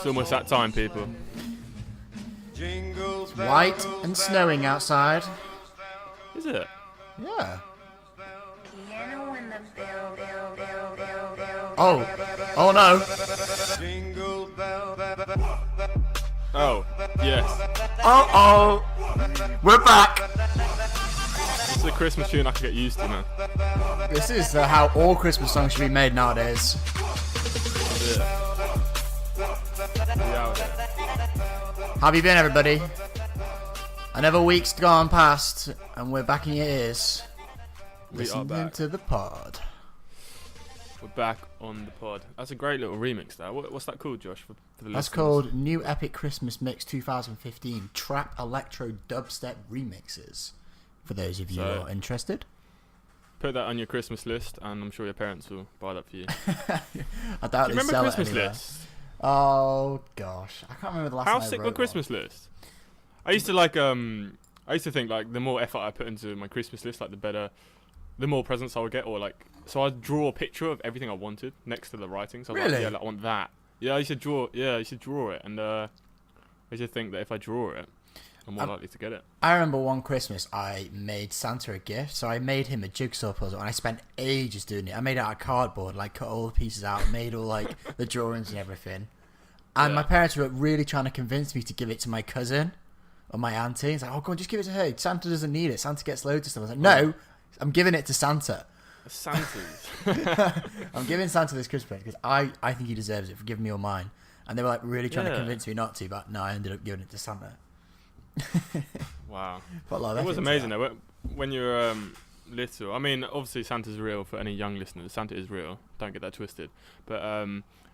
It's almost that time, people. It's white and snowing outside. Is it? Yeah. Oh no. Oh, yes. Oh, we're back. It's a Christmas tune I can get used to, man. This is how all Christmas songs should be made nowadays. Yeah. How have you been, everybody? Another week's gone past, and we're back in your ears. We are Listening back. to the pod. We're back on the pod. That's a great little remix there. What's that called, Josh? For the That's listeners? called New Epic Christmas Mix 2015 Trap Electro Dubstep Remixes. For those of you who are interested. Put that on your Christmas list, and I'm sure your parents will buy that for you. I doubt Do you they remember sell Christmas it anywhere. lists? Oh gosh, I can't remember the last How time I sick wrote were Christmas lists? I used to I used to think like the more effort I put into my Christmas list, like the more presents I would get, or like, so I'd draw a picture of everything I wanted next to the writing. So I was Really? like, yeah, like, I want that. Yeah, you should draw. Yeah, you should draw it, and I used to think that if I draw it, I'm more likely to get it. I remember one Christmas I made Santa a gift, so I made him a jigsaw puzzle, and I spent ages doing it. I made it out of cardboard, like cut all the pieces out, made all like the drawings and everything. And Yeah. my parents were really trying to convince me to give it to my cousin or my auntie. It's like, oh, go on, just give it to her. Santa doesn't need it. Santa gets loads of stuff. I was like, no, I'm giving it to Santa. Santas. I'm giving Santa this Christmas present because I think he deserves it for giving me all mine. And they were like really trying to convince me not to, but no, I ended up giving it to Santa. Wow. Put a lot of It effort was into amazing that. though. When you were little, I mean, obviously Santa's real for any young listeners. Santa is real. Don't get that twisted. But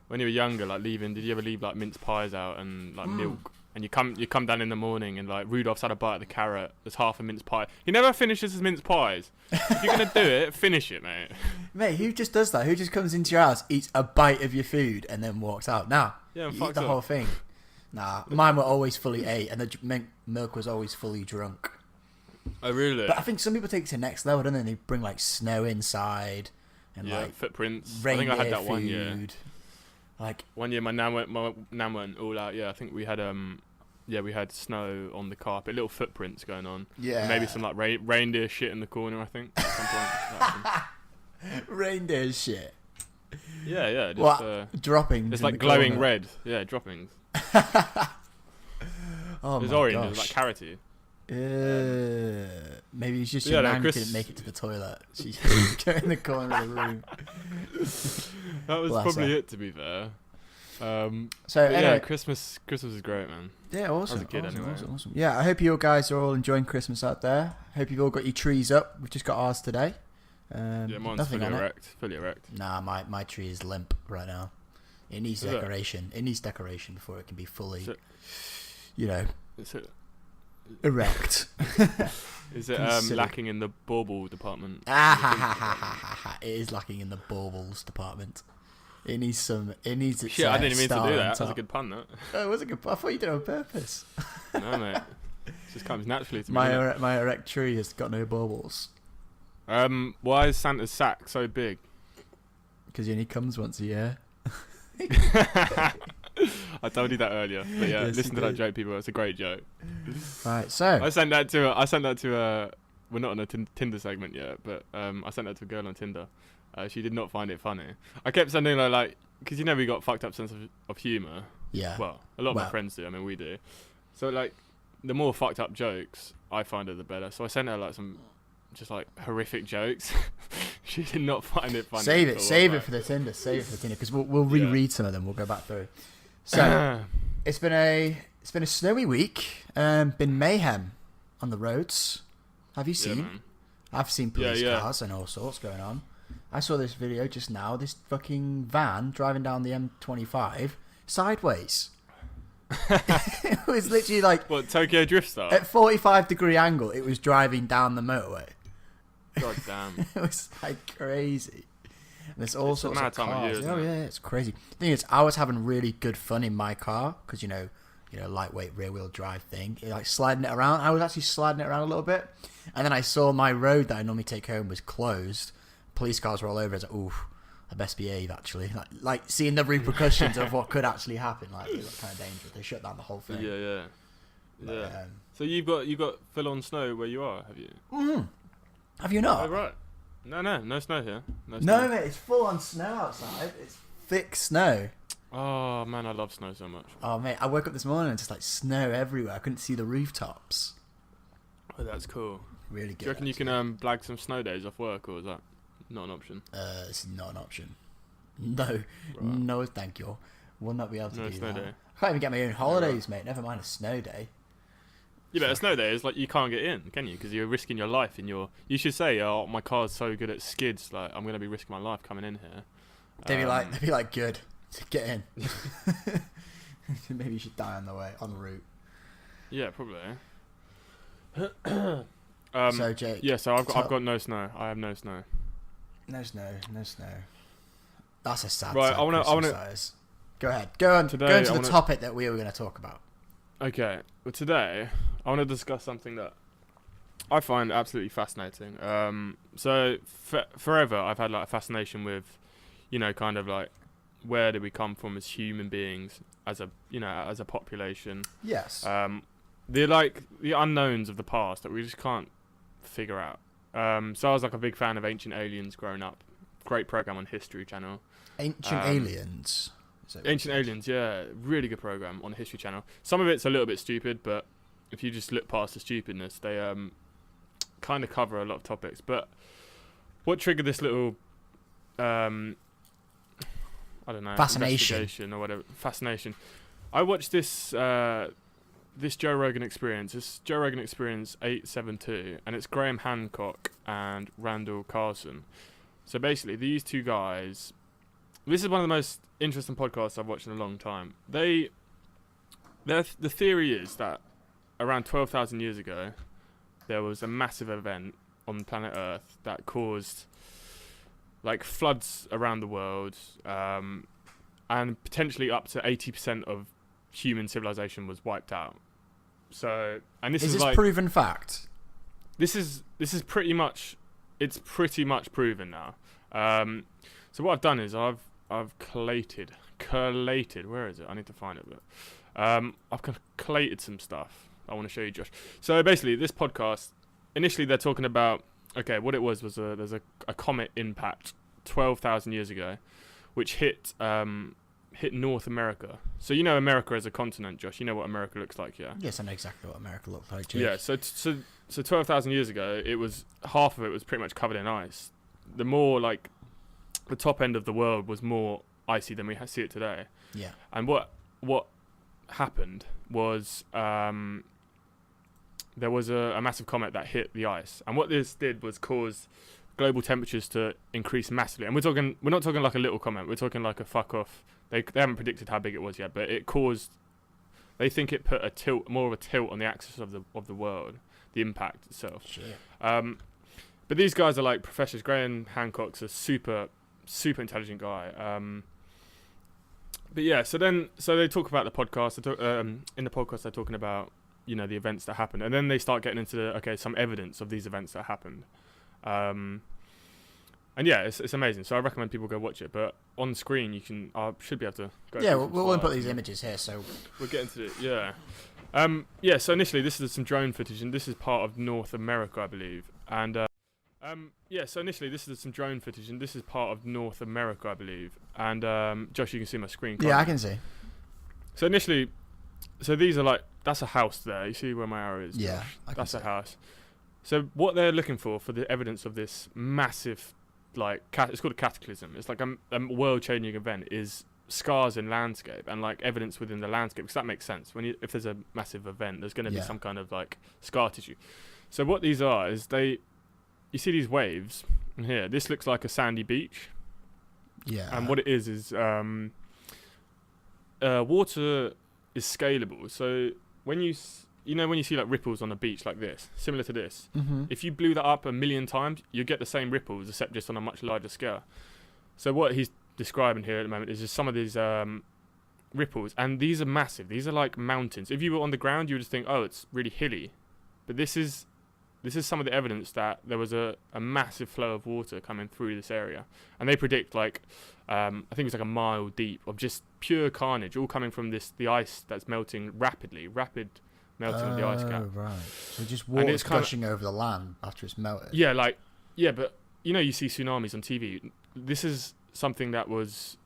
when you were younger, like did you ever leave like mince pies out and like milk? And you come down in the morning and like Rudolph's had a bite of the carrot. There's half a mince pie. He never finishes his mince pies. If you're gonna do it, finish it, mate. Mate, who just does that? Who just comes into your house, eats a bite of your food, and then walks out? Nah, Yeah, I'm you eat fucked the up. whole thing. Nah, mine were always fully ate, and the milk was always fully drunk. Oh really? But I think some people take it to the next level, don't they? They bring like snow inside and Yeah, like footprints. I reindeer think I had that food. one year. Like, One year my nan went all out. Yeah, I think we had we had snow on the carpet, little footprints going on. yeah, And maybe some like reindeer shit in the corner, I think. At some point. That happened. reindeer shit. Yeah. Just, What? Droppings. it's in like the glowing corner. red. Yeah, droppings. Oh It was my orange. gosh. It was like carroty. Maybe it's just Yeah, your no, nan Chris- couldn't make it to the toilet. She go in the corner of the room. That was Bless probably her. it, to be fair. So But anyway, yeah, Christmas is great, man. yeah, awesome. As a kid, awesome, anyway. awesome. Yeah, I hope you guys are all enjoying Christmas out there. Hope you've all got your trees up. We've just got ours today. Yeah, mine's nothing fully on it. erect. Fully erect. Nah, my tree is limp right now. It needs Is it? decoration. It needs decoration before it can be fully, Is it- Is it, erect. is it Consider- lacking in the bauble department? It is lacking in the baubles department. It needs some. It needs its. Shit, I didn't mean to star do on that. That was a top. good pun, that. Oh, it was a good. I thought you did it on purpose. No, mate. It just comes naturally to me. My innit? my erect tree has got no baubles Why is Santa's sack so big? because he only comes once a year. I told you that earlier, but yeah, Yes, listen you to that did. joke, people. It's a great joke. Right, so I sent that to. We're not on a Tinder segment yet, but I sent that to a girl on Tinder. She did not find it funny. I kept sending her like, because we got fucked up sense of humor. yeah, Well, a lot of my friends do. I mean, we do. So like, the more fucked up jokes I find her, the better. So I sent her like some just like horrific jokes. She did not find it funny. save at it, all, save it like- for the Tinder, because we'll reread some of them. We'll go back through. So it's been a snowy week. Been mayhem on the roads. Have you Yeah, seen? man. I've seen police Yeah. cars and all sorts going on. I saw this video just now. This fucking van driving down the M25 sideways. It was literally like What, Tokyo Drift style? at 45-degree angle. It was driving down the motorway. God damn. It was like crazy. And there's all It's a sorts mad of time of cars. year, isn't Oh it? yeah, it's crazy. The thing is, I was having really good fun in my car because you know, lightweight rear wheel drive thing. Like sliding it around. I was actually sliding it around a little bit, and then I saw my road that I normally take home was closed. Police cars were all over. I was like, oof. I best behave, actually. Like seeing the repercussions of what could actually happen. Like, it looked kind of dangerous. They shut down the whole thing. Yeah. But, So you've got full on snow where you are, have you? Mm-hmm. Have you not? Oh right. No snow here. No, mate, it's full on snow outside. It's thick snow. Oh man, I love snow so much. Oh mate, I woke up this morning and just like snow everywhere. I couldn't see the rooftops. Oh, that's cool. Really good. Do you reckon you can blag some snow days off work, or is that not an option? It's not an option. No, Right. no, thank you. Will not be able to No do snow that. day. I can't even get my own holidays, mate. Never mind a snow day. Yeah, but a snow day is like you can't get in, can you? Because you're risking your life in your. You should say, "Oh, my car's so good at skids. Like I'm gonna be risking my life coming in here." They'd be like, good. Get in. Maybe you should die on the way, en route. Yeah, probably. So Jake. Yeah, so I've got no snow. I have no snow. No snow. That's a sad. Right, sad I wanna. that is. Go ahead. Go on to the topic that we were going to talk about. Okay, well today I want to discuss something that I find absolutely fascinating. So forever I've had like a fascination with, kind of like where do we come from as human beings, as a population. Yes. The unknowns of the past that we just can't figure out. So I was like a big fan of Ancient Aliens growing up. Great program on History Channel. Ancient Aliens. Ancient Aliens, yeah, really good program on History Channel. Some of it's a little bit stupid, but if you just look past the stupidness, they kind of cover a lot of topics. But what triggered this little, I don't know, investigation or whatever, fascination? I watched this this Joe Rogan Experience. It's Joe Rogan Experience 872, and it's Graham Hancock and Randall Carlson. So basically, these two guys. This is one of the most interesting podcasts I've watched in a long time. The theory is that around 12,000 years ago, there was a massive event on planet Earth that caused like floods around the world, and potentially up to 80% of human civilization was wiped out. So, and this is this like proven fact? This is pretty much proven now. So what I've done is I've collated. Where is it? I need to find it. But I've collated some stuff I want to show you, Josh. So basically, this podcast, initially they're talking about, what it was there's a comet impact 12,000 years ago, which hit North America. So you know America as a continent, Josh. You know what America looks like, yeah? Yes, I know exactly what America looks like, Jake. Yeah. So 12,000 years ago, it was half of it was pretty much covered in ice. The more like the top end of the world was more icy than we see it today. Yeah. And what happened was there was a massive comet that hit the ice, and what this did was cause global temperatures to increase massively. And we're not talking like a little comet. We're talking like a fuck off. They haven't predicted how big it was yet, but it caused. They think it put more of a tilt on the axis of the world, the impact itself. Shit. But these guys are like professors. Graham Hancock's a super intelligent guy. But yeah, so they talk about the podcast. In the podcast, they're talking about the events that happened, and then they start getting into some evidence of these events that happened. And yeah, it's amazing. So I recommend people go watch it. But on screen, I should be able to go. Yeah, we'll put these images here. So we'll get into it. Yeah. So initially, this is some drone footage, and this is part of North America, I believe. And so initially, this is some drone footage, and this is part of North America, I believe. And Josh, you can see my screen. Yeah, I can see. So initially, these are that's a house there. You see where my arrow is? Yeah, that's a house. So what they're looking for the evidence of this massive, it's called a cataclysm. It's like a world-changing event. Is scars in landscape and evidence within the landscape, because that makes sense. If there's a massive event, there's going to be some kind of scar tissue. So what these are is you see these waves in here. This looks like a sandy beach. Yeah. And what it is water is scalable. So when you see ripples on a beach like this, similar to this, if you blew that up 1,000,000 times, you get the same ripples, except just on a much larger scale. So what he's describing here at the moment is just some of these ripples, and these are massive. These are like mountains. If you were on the ground, you would just think, oh, it's really hilly, but this is this is some of the evidence that there was a massive flow of water coming through this area. And they predict like, I think it's like a mile deep of just pure carnage, all coming from the ice that's melting rapid melting of the ice cap. Right. So just water's gushing over the land after it's melted. Yeah, but you see tsunamis on TV. This is something that was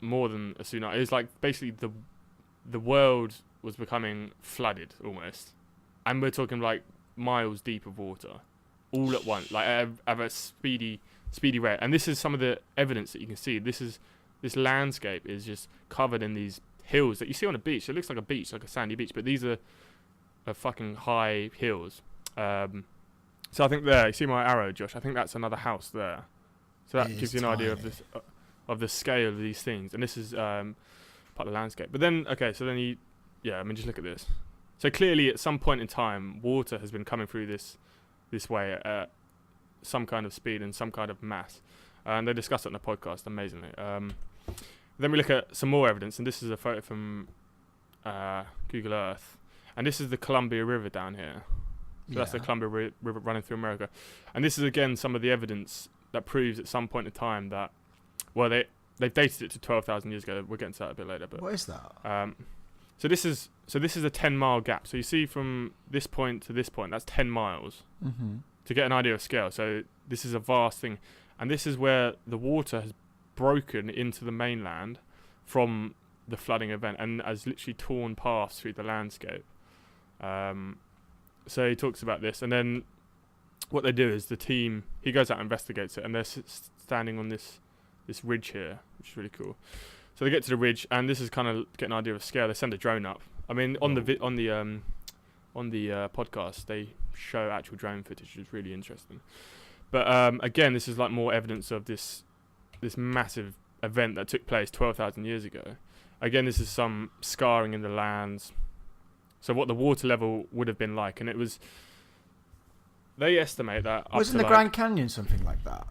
more than a tsunami. It was like basically the world was becoming flooded almost. And we're talking like miles deep of water all at once, like at a speedy rate. And this is some of the evidence that you can see. This landscape is just covered in these hills that you see on a beach. It looks like a beach, like a sandy beach, but these are fucking high hills. So I think there, you see my arrow, Josh? I think that's another house there. So that gives you an idea of the scale of these things. And this is part of the landscape. But then, just look at this. So clearly, at some point in time, water has been coming through this way at some kind of speed and some kind of mass. And they discuss it on the podcast amazingly. Then we look at some more evidence, and this is a photo from Google Earth. And this is the Columbia River down here. So that's the Columbia River running through America. And this is, again, some of the evidence that proves at some point in time that, well, they've dated it to 12,000 years ago. We'll get into that a bit later. But what is that? So this is a 10-mile gap. So you see from this point to this point, that's 10 miles to get an idea of scale. So this is a vast thing. And this is where the water has broken into the mainland from the flooding event and has literally torn paths through the landscape. So he talks about this. And then what they do is the team, he goes out and investigates it. And they're standing on this ridge here, which is really cool. So they get to the ridge, and this is kind of get an idea of scale. They send a drone up. I mean, on the podcast, they show actual drone footage, which is really interesting. But again, this is like more evidence of this massive event that took place 12,000 years ago. Again, this is some scarring in the lands. So what the water level would have been like, and it was. They estimate that. Wasn't the Grand Canyon something like that?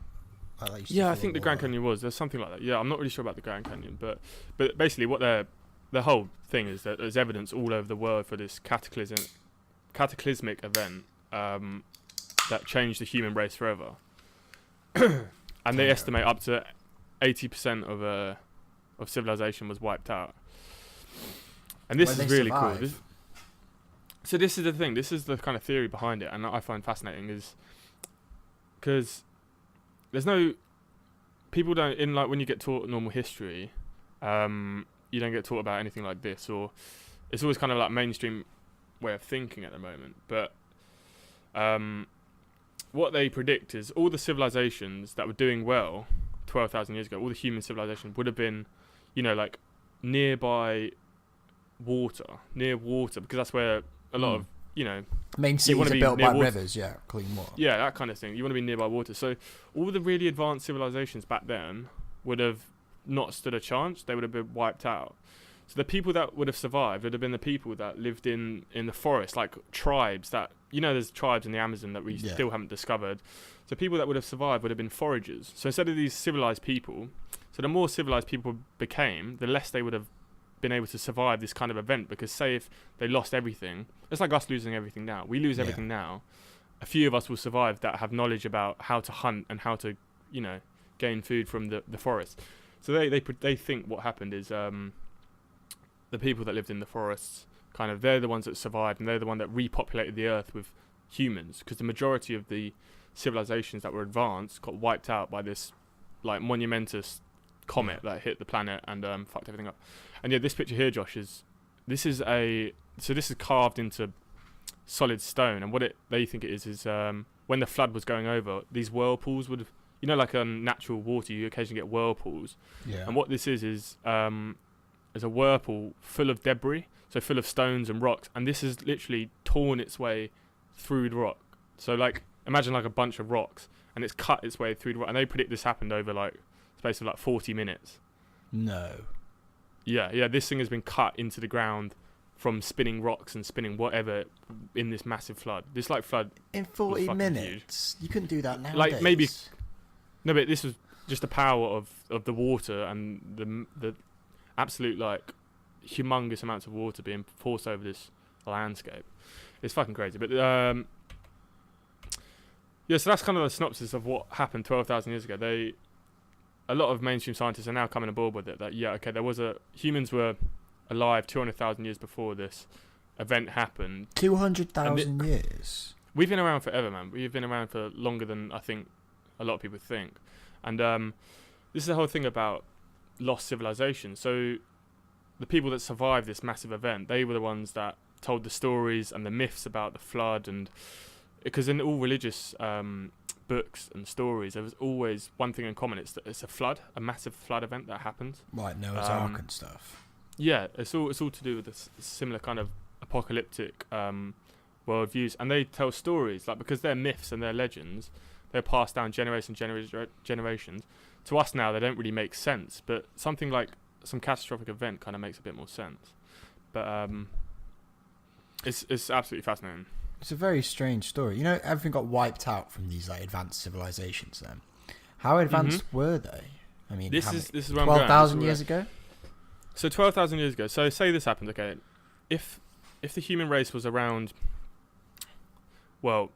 Yeah, I think the Grand Canyon was. There's something like that. Yeah, I'm not really sure about the Grand Canyon, but basically what the whole thing is that there's evidence all over the world for this cataclysmic event that changed the human race forever. And they estimate up to 80% of civilization was wiped out. And this is really cool. So this is the thing. This is the kind of theory behind it, and I find fascinating is because there's no people don't in like when you get taught normal history, you don't get taught about anything like this, or it's always kind of like mainstream way of thinking at the moment. But what they predict is all the civilizations that were doing well 12,000 years ago, all the human civilizations would have been, like near water, because that's where a lot of main cities are built by rivers, clean water. Yeah, that kind of thing. You want to be nearby water. So all the really advanced civilizations back then would have not stood a chance. They would have been wiped out. So the people that would have survived would have been the people that lived in the forest, like tribes that, there's tribes in the Amazon that we still haven't discovered. So people that would have survived would have been foragers. So instead of these civilized people, so the more civilized people became, the less they would have been able to survive this kind of event, because say if they lost everything, it's like us losing everything now. We lose everything now. A few of us will survive that have knowledge about how to hunt and how to, gain food from the forest. So they think what happened is the people that lived in the forests, they're the ones that survived, and they're the one that repopulated the earth with humans, because the majority of the civilizations that were advanced got wiped out by this like monumentous comet that hit the planet and fucked everything up. And this picture here, Josh, this is carved into solid stone, and what they think it is when the flood was going over, these whirlpools would have, like natural water, you occasionally get whirlpools. Yeah. And what this is a whirlpool full of debris, so full of stones and rocks, and this has literally torn its way through the rock. So like imagine like a bunch of rocks, and it's cut its way through the rock, and they predict this happened over like space of like 40 minutes. No. Yeah, this thing has been cut into the ground from spinning rocks and spinning whatever in this massive flood. This like flood in 40 minutes. Huge. You couldn't do that nowadays. Like maybe no, but this was just the power of the water and the absolute like humongous amounts of water being forced over this landscape. It's fucking crazy. But Yeah, so that's kind of the synopsis of what happened 12,000 years ago. A lot of mainstream scientists are now coming aboard with it. That humans were alive 200,000 years before this event happened. 200,000 years. We've been around forever, man. We've been around for longer than I think a lot of people think. And this is the whole thing about lost civilization. So the people that survived this massive event, they were the ones that told the stories and the myths about the flood. And because in all religious books and stories, there was always one thing in common. It's a flood, a massive flood event that happened. Like Noah's Ark and stuff. Yeah, it's all to do with this similar kind of apocalyptic worldviews, and they tell stories because they're myths and they're legends. They're passed down generations. To us now, they don't really make sense, but something like some catastrophic event kind of makes a bit more sense. But it's absolutely fascinating. It's a very strange story. Everything got wiped out from these advanced civilizations. Then, how advanced were they? I mean, this is where I'm 12,000 years ago. So 12,000 years ago. So say this happened. Okay, if the human race was around, well,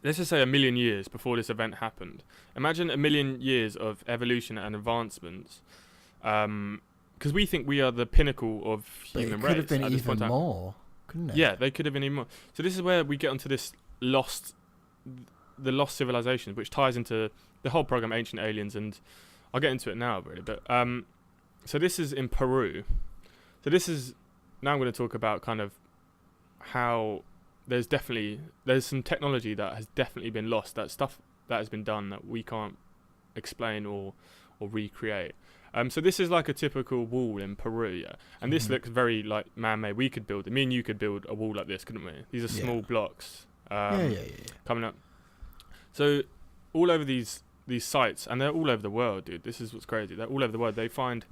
let's just say 1 million years before this event happened. Imagine 1 million years of evolution and advancements, because we think we are the pinnacle of human race. It could have been even more, couldn't it? Yeah, they could have been even more. So this is where we get onto the lost civilizations, which ties into the whole program, Ancient Aliens, and I'll get into it now, really. But so this is in Peru. So this is now I'm going to talk about kind of how there's some technology that has definitely been lost. That stuff that has been done that we can't explain or recreate. So this is like a typical wall in Peru, yeah. And this looks very like man-made. We could build it. Me and you could build a wall like this, couldn't we? These are small blocks coming up. So all over these sites, and they're all over the world, dude. This is what's crazy. They're all over the world. They find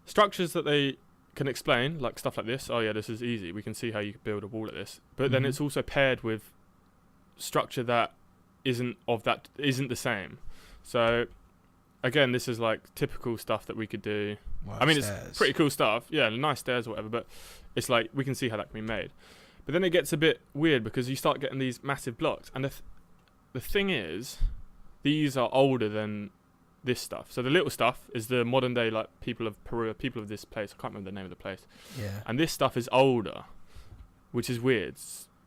structures that they can explain, like stuff like this. Oh yeah, this is easy. We can see how you could build a wall like this. But then it's also paired with structure that isn't the same. So again, this is like typical stuff that we could do. Wow, I mean, it's pretty cool stuff. Yeah, nice stairs or whatever, but it's like we can see how that can be made. But then it gets a bit weird because you start getting these massive blocks. And the thing is, these are older than this stuff. So the little stuff is the modern day, like, people of Peru, people of this place. I can't remember the name of the place. Yeah. And this stuff is older, which is weird.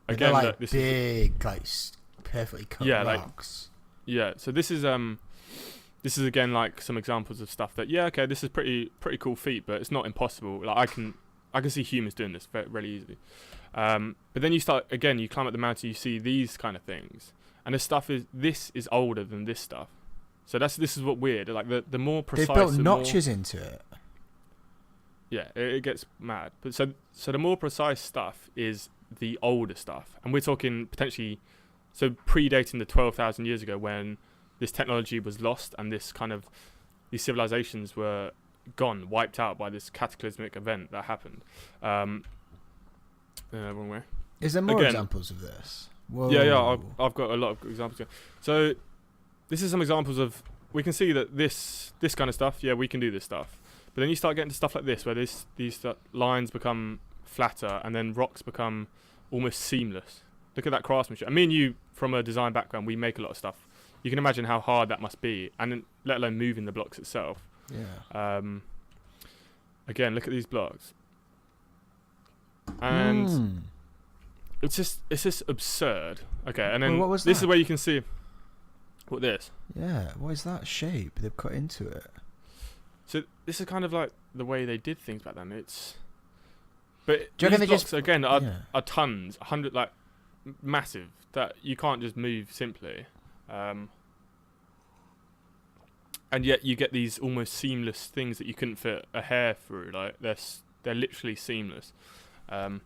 Again, they're like big, like perfectly cut rocks. So this is again like some examples of stuff that this is pretty cool feat, but it's not impossible. Like I can see humans doing this really easily. But then you climb up the mountain, you see these kind of things, and this is older than this stuff. So this is what weird. Like the more precise, they built notches into it. Yeah, it gets mad. But so the more precise stuff is the older stuff, and we're talking potentially predating the 12,000 years ago when this technology was lost and these civilizations were gone, wiped out by this cataclysmic event that happened. Wrong way. Is there more examples of this? Whoa. Yeah, I've got a lot of examples here. So this is some examples of, we can see that this kind of stuff, we can do this stuff. But then you start getting to stuff like this, where these lines become flatter and then rocks become almost seamless. Look at that craftsmanship. And me and you, from a design background, we make a lot of stuff. You can imagine how hard that must be, and let alone moving the blocks itself. Yeah. Again, look at these blocks. And it's just absurd. Okay, and then this is where you can see what this. Yeah, what is that shape they've cut into it? So this is kind of like the way they did things back then. But do you these blocks again are tons, 100, like massive, that you can't just move simply. And yet you get these almost seamless things that you couldn't fit a hair through. Like they're literally seamless. And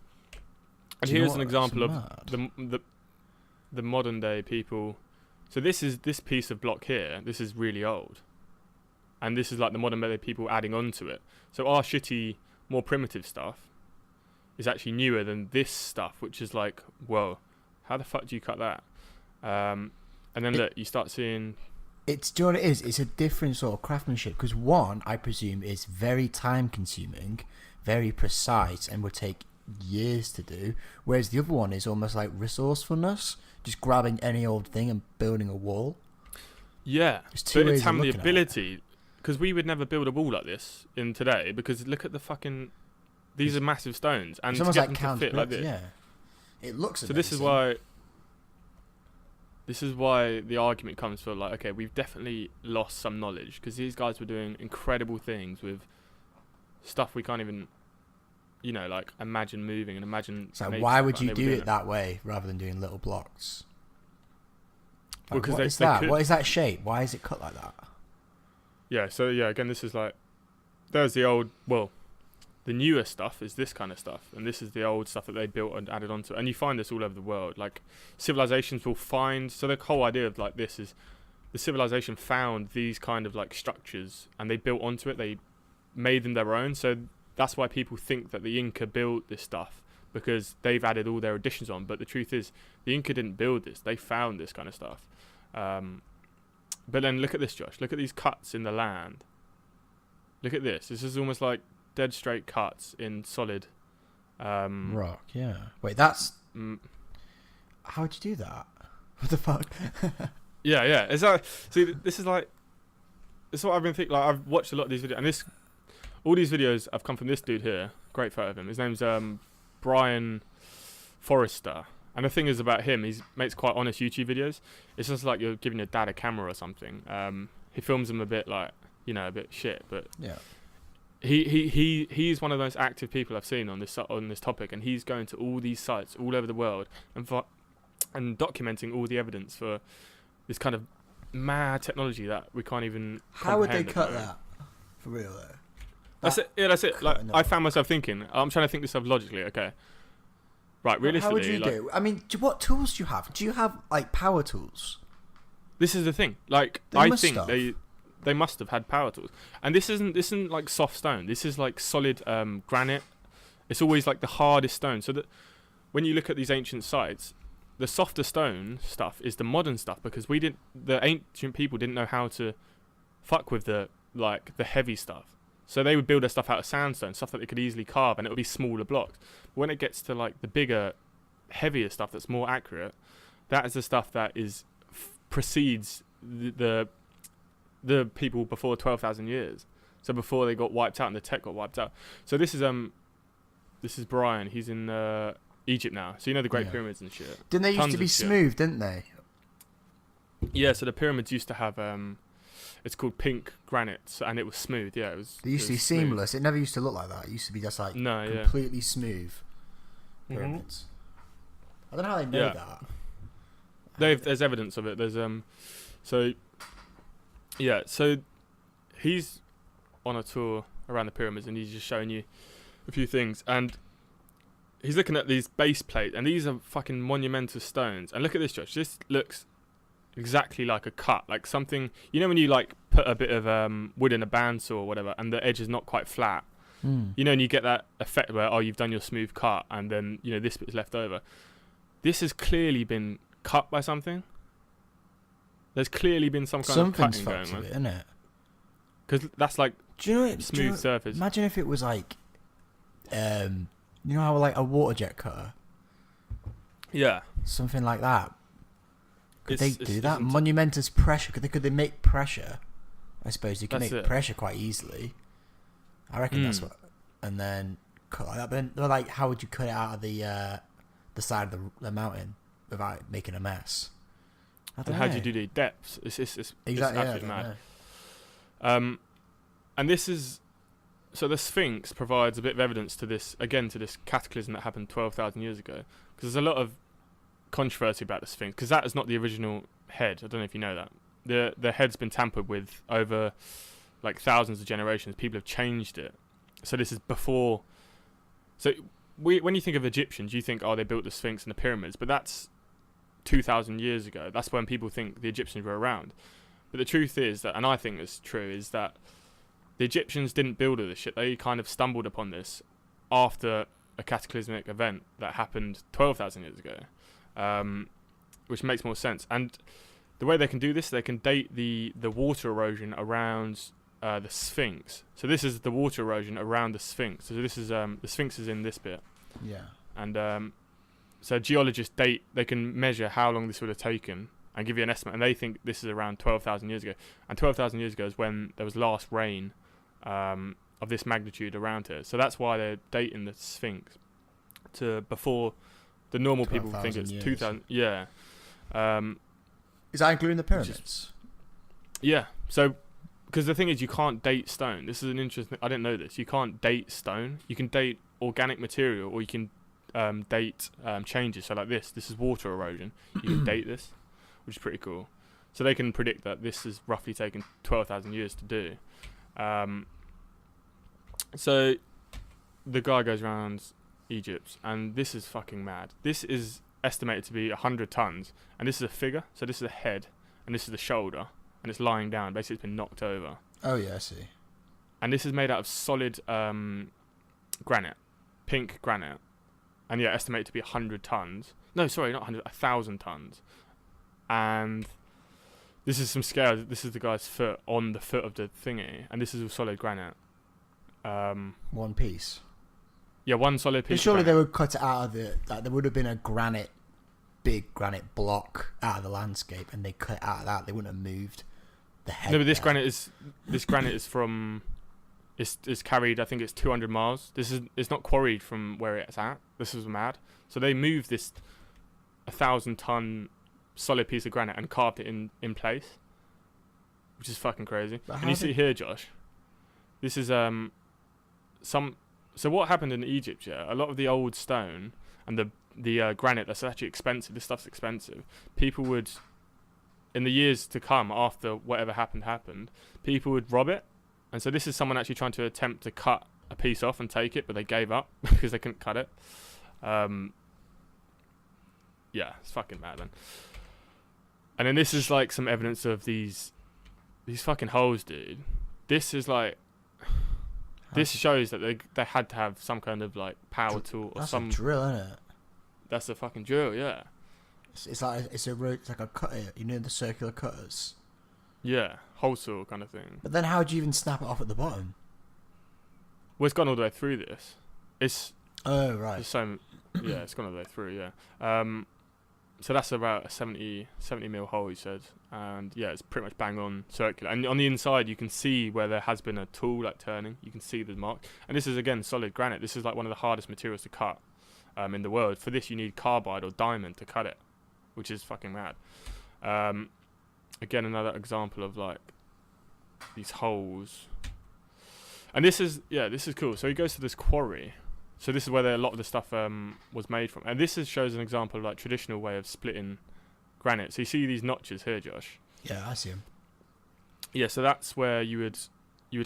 here's an example of the modern day people. So this piece of block here. This is really old, and this is like the modern day people adding on to it. So our shitty, more primitive stuff is actually newer than this stuff, which is like, whoa, how the fuck do you cut that? And then look, you start seeing. Do you know what it is? It's a different sort of craftsmanship, because one, I presume, is very time consuming, very precise, and would take years to do, whereas the other one is almost like resourcefulness, just grabbing any old thing and building a wall. Yeah, but it's having the ability, because we would never build a wall like this in today, because look at the fucking, these are massive stones, and it's to almost get like them to fit like this. Yeah, it looks amazing. So this is why the argument comes for, like, okay, we've definitely lost some knowledge, because these guys were doing incredible things with stuff we can't even, like, imagine moving and imagine. So why would you do it that way rather than doing little blocks? Like, because what is that? What is that shape? Why is it cut like that? Yeah, so again, this is like, there's the old, the newer stuff is this kind of stuff, and this is the old stuff that they built and added onto it. And you find this all over the world. Like, civilizations will find, so the whole idea of like this is, the civilization found these kind of like structures and they built onto it. They made them their own. So that's why people think that the Inca built this stuff, because they've added all their additions on. But the truth is, the Inca didn't build this. They found this kind of stuff. But then look at this, Josh. Look at these cuts in the land. Look at this. This is almost like dead straight cuts in solid rock. Yeah. Wait, that's how would you do that? What the fuck? Yeah. Is that, see, this is like, this is what I've been thinking. Like, I've watched a lot of these videos, and all these videos have come from this dude here. Great photo of him. His name's Brian Foerester. And the thing is about him, he makes quite honest YouTube videos. It's just like you're giving your dad a camera or something. He films them a bit like, a bit shit, but yeah. He's one of the most active people I've seen on this topic, and he's going to all these sites all over the world and documenting all the evidence for this kind of mad technology that we can't even. How would they cut that? For real though. That's it. Yeah, that's it. Like, I found myself thinking. I'm trying to think this stuff logically. Okay. Right, realistically. How would you do? I mean, what tools do you have? Do you have like power tools? This is the thing. Like, I think they must have had power tools. And this isn't like soft stone. This is like solid granite. It's always like the hardest stone. So that when you look at these ancient sites, the softer stone stuff is the modern stuff, because the ancient people didn't know how to fuck with the heavy stuff. So they would build their stuff out of sandstone, stuff that they could easily carve, and it would be smaller blocks. But when it gets to like the bigger, heavier stuff that's more accurate, that is the stuff that precedes the people before 12,000 years. So before they got wiped out and the tech got wiped out. So this is Brian. He's in Egypt now. So the Great Pyramids and shit. Didn't they used to be smooth? Didn't they? Yeah. So the pyramids used to have it's called pink granite, and it was smooth. Yeah, it was. They used to be seamless. It never used to look like that. It used to be just like completely smooth pyramids. I don't know how they know that. There's evidence of it. There's so he's on a tour around the pyramids, and he's just showing you a few things, and he's looking at these base plates, and these are fucking monumental stones. And look at this, Josh. This looks exactly like a cut, like something, when you like put a bit of wood in a bandsaw or whatever, and the edge is not quite flat, and you get that effect where you've done your smooth cut, and then this bit's left over. This has clearly been cut by something. There's clearly been some kind of cutting going on, isn't it? Because that's like smooth surface. Imagine if it was like, how like a water jet cutter. Yeah. Something like that. Could they do that? Monumentous pressure. Could they make pressure? I suppose you can make pressure quite easily. I reckon that's what. And then cut like that. But then, how would you cut it out of the side of the mountain without making a mess? And how do you do the depths? It's exactly absolutely mad. And this is, so the Sphinx provides a bit of evidence to this cataclysm that happened 12,000 years ago. Because there's a lot of controversy about the Sphinx, because that is not the original head. I don't know if you know that. The head's been tampered with over like thousands of generations. People have changed it. So this is before. So when you think of Egyptians, you think, they built the Sphinx and the pyramids, but that's 2,000 years ago. That's when people think the Egyptians were around. But the truth is that, and I think it's true, is that the Egyptians didn't build all this shit. They kind of stumbled upon this after a cataclysmic event that happened 12,000 years ago, which makes more sense. And the way they can do this, they can date the water erosion around the Sphinx. So this is the water erosion around the Sphinx. So this is the Sphinx is in this bit. Yeah. And so geologists they can measure how long this would have taken and give you an estimate, and they think this is around 12,000 years ago. And 12,000 years ago is when there was last rain of this magnitude around here. So that's why they're dating the Sphinx to before the normal people think it's 2,000. Yeah. Is that including the pyramids? Yeah. So, because the thing is, you can't date stone. This is an interesting. I didn't know this. You can't date stone. You can date organic material, or you can date changes. So, like this is water erosion. You can date this, which is pretty cool. So they can predict that this is roughly taken 12,000 years to do. So the guy goes around Egypt, and this is fucking mad. This is estimated to be 100 tons, and this is a figure. So this is a head, and this is the shoulder, and it's lying down. Basically, it's been knocked over. Oh yeah, I see. And this is made out of solid granite, pink granite, and yeah, estimated to be 100 tons. No, sorry, not 100, 1,000 tons. And this is some scale. This is the guy's foot on the foot of the thingy, and this is all solid granite. One piece. Yeah, one solid piece. But surely they would cut it out of the. Like, there would have been a big granite block out of the landscape, and they cut it out of that. They wouldn't have moved the head. No, but this granite is from. It's carried. I think it's 200 miles. It's not quarried from where it's at. This is mad. So they moved this 1,000-ton solid piece of granite and carved it in place, which is fucking crazy. And you see here, Josh. This is So what happened in Egypt? Yeah, a lot of the old stone and the granite that's actually expensive. This stuff's expensive. People would, in the years to come after whatever happened, people would rob it. And so this is someone actually trying to attempt to cut a piece off and take it, but they gave up because they couldn't cut it. Yeah, it's fucking mad, man. And then this is like some evidence of these fucking holes, dude. This is like. This shows that they had to have some kind of like power tool or some. That's a drill, isn't it? That's a fucking drill, yeah. It's like a cutter. You know the circular cutters. Yeah, hole saw kind of thing. But then how do you even snap it off at the bottom? Well, it's gone all the way through this. It's. Oh right. It's gone all the way through. Yeah. So that's about a 70 mil hole, he said, and yeah, it's pretty much bang on circular. And on the inside, you can see where there has been a tool like turning. You can see the mark. And this is again solid granite. This is like one of the hardest materials to cut in the world. For this, you need carbide or diamond to cut it, which is fucking mad. Again, another example of like these holes. And this is cool. So he goes to this quarry. So this is where a lot of the stuff was made from. And this shows an example of like traditional way of splitting granite. So you see these notches here, Josh? Yeah, I see them. Yeah, so that's where you would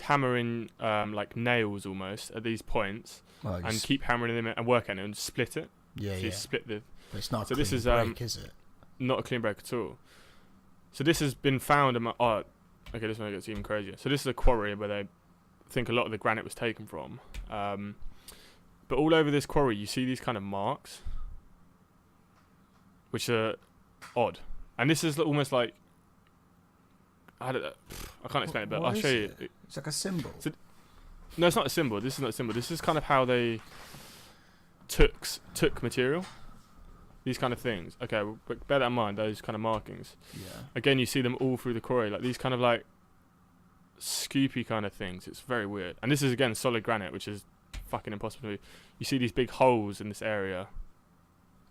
hammer in like nails almost at these points and keep hammering them in and work at it and split it. Yeah, so you split the. But it's not a clean break, is it? Not a clean break at all. So this has been found. Okay, this one gets even crazier. So this is a quarry where they think a lot of the granite was taken from. But all over this quarry, you see these kind of marks, which are odd. And this is almost like I can't explain it, but I'll show you. It's like a symbol. No, it's not a symbol. This is not a symbol. This is kind of how they took material. These kind of things. Okay, but bear that in mind. Those kind of markings. Yeah. Again, you see them all through the quarry, like these kind of like scoopy kind of things. It's very weird. And this is again solid granite, which is fucking impossible to do. You see these big holes in this area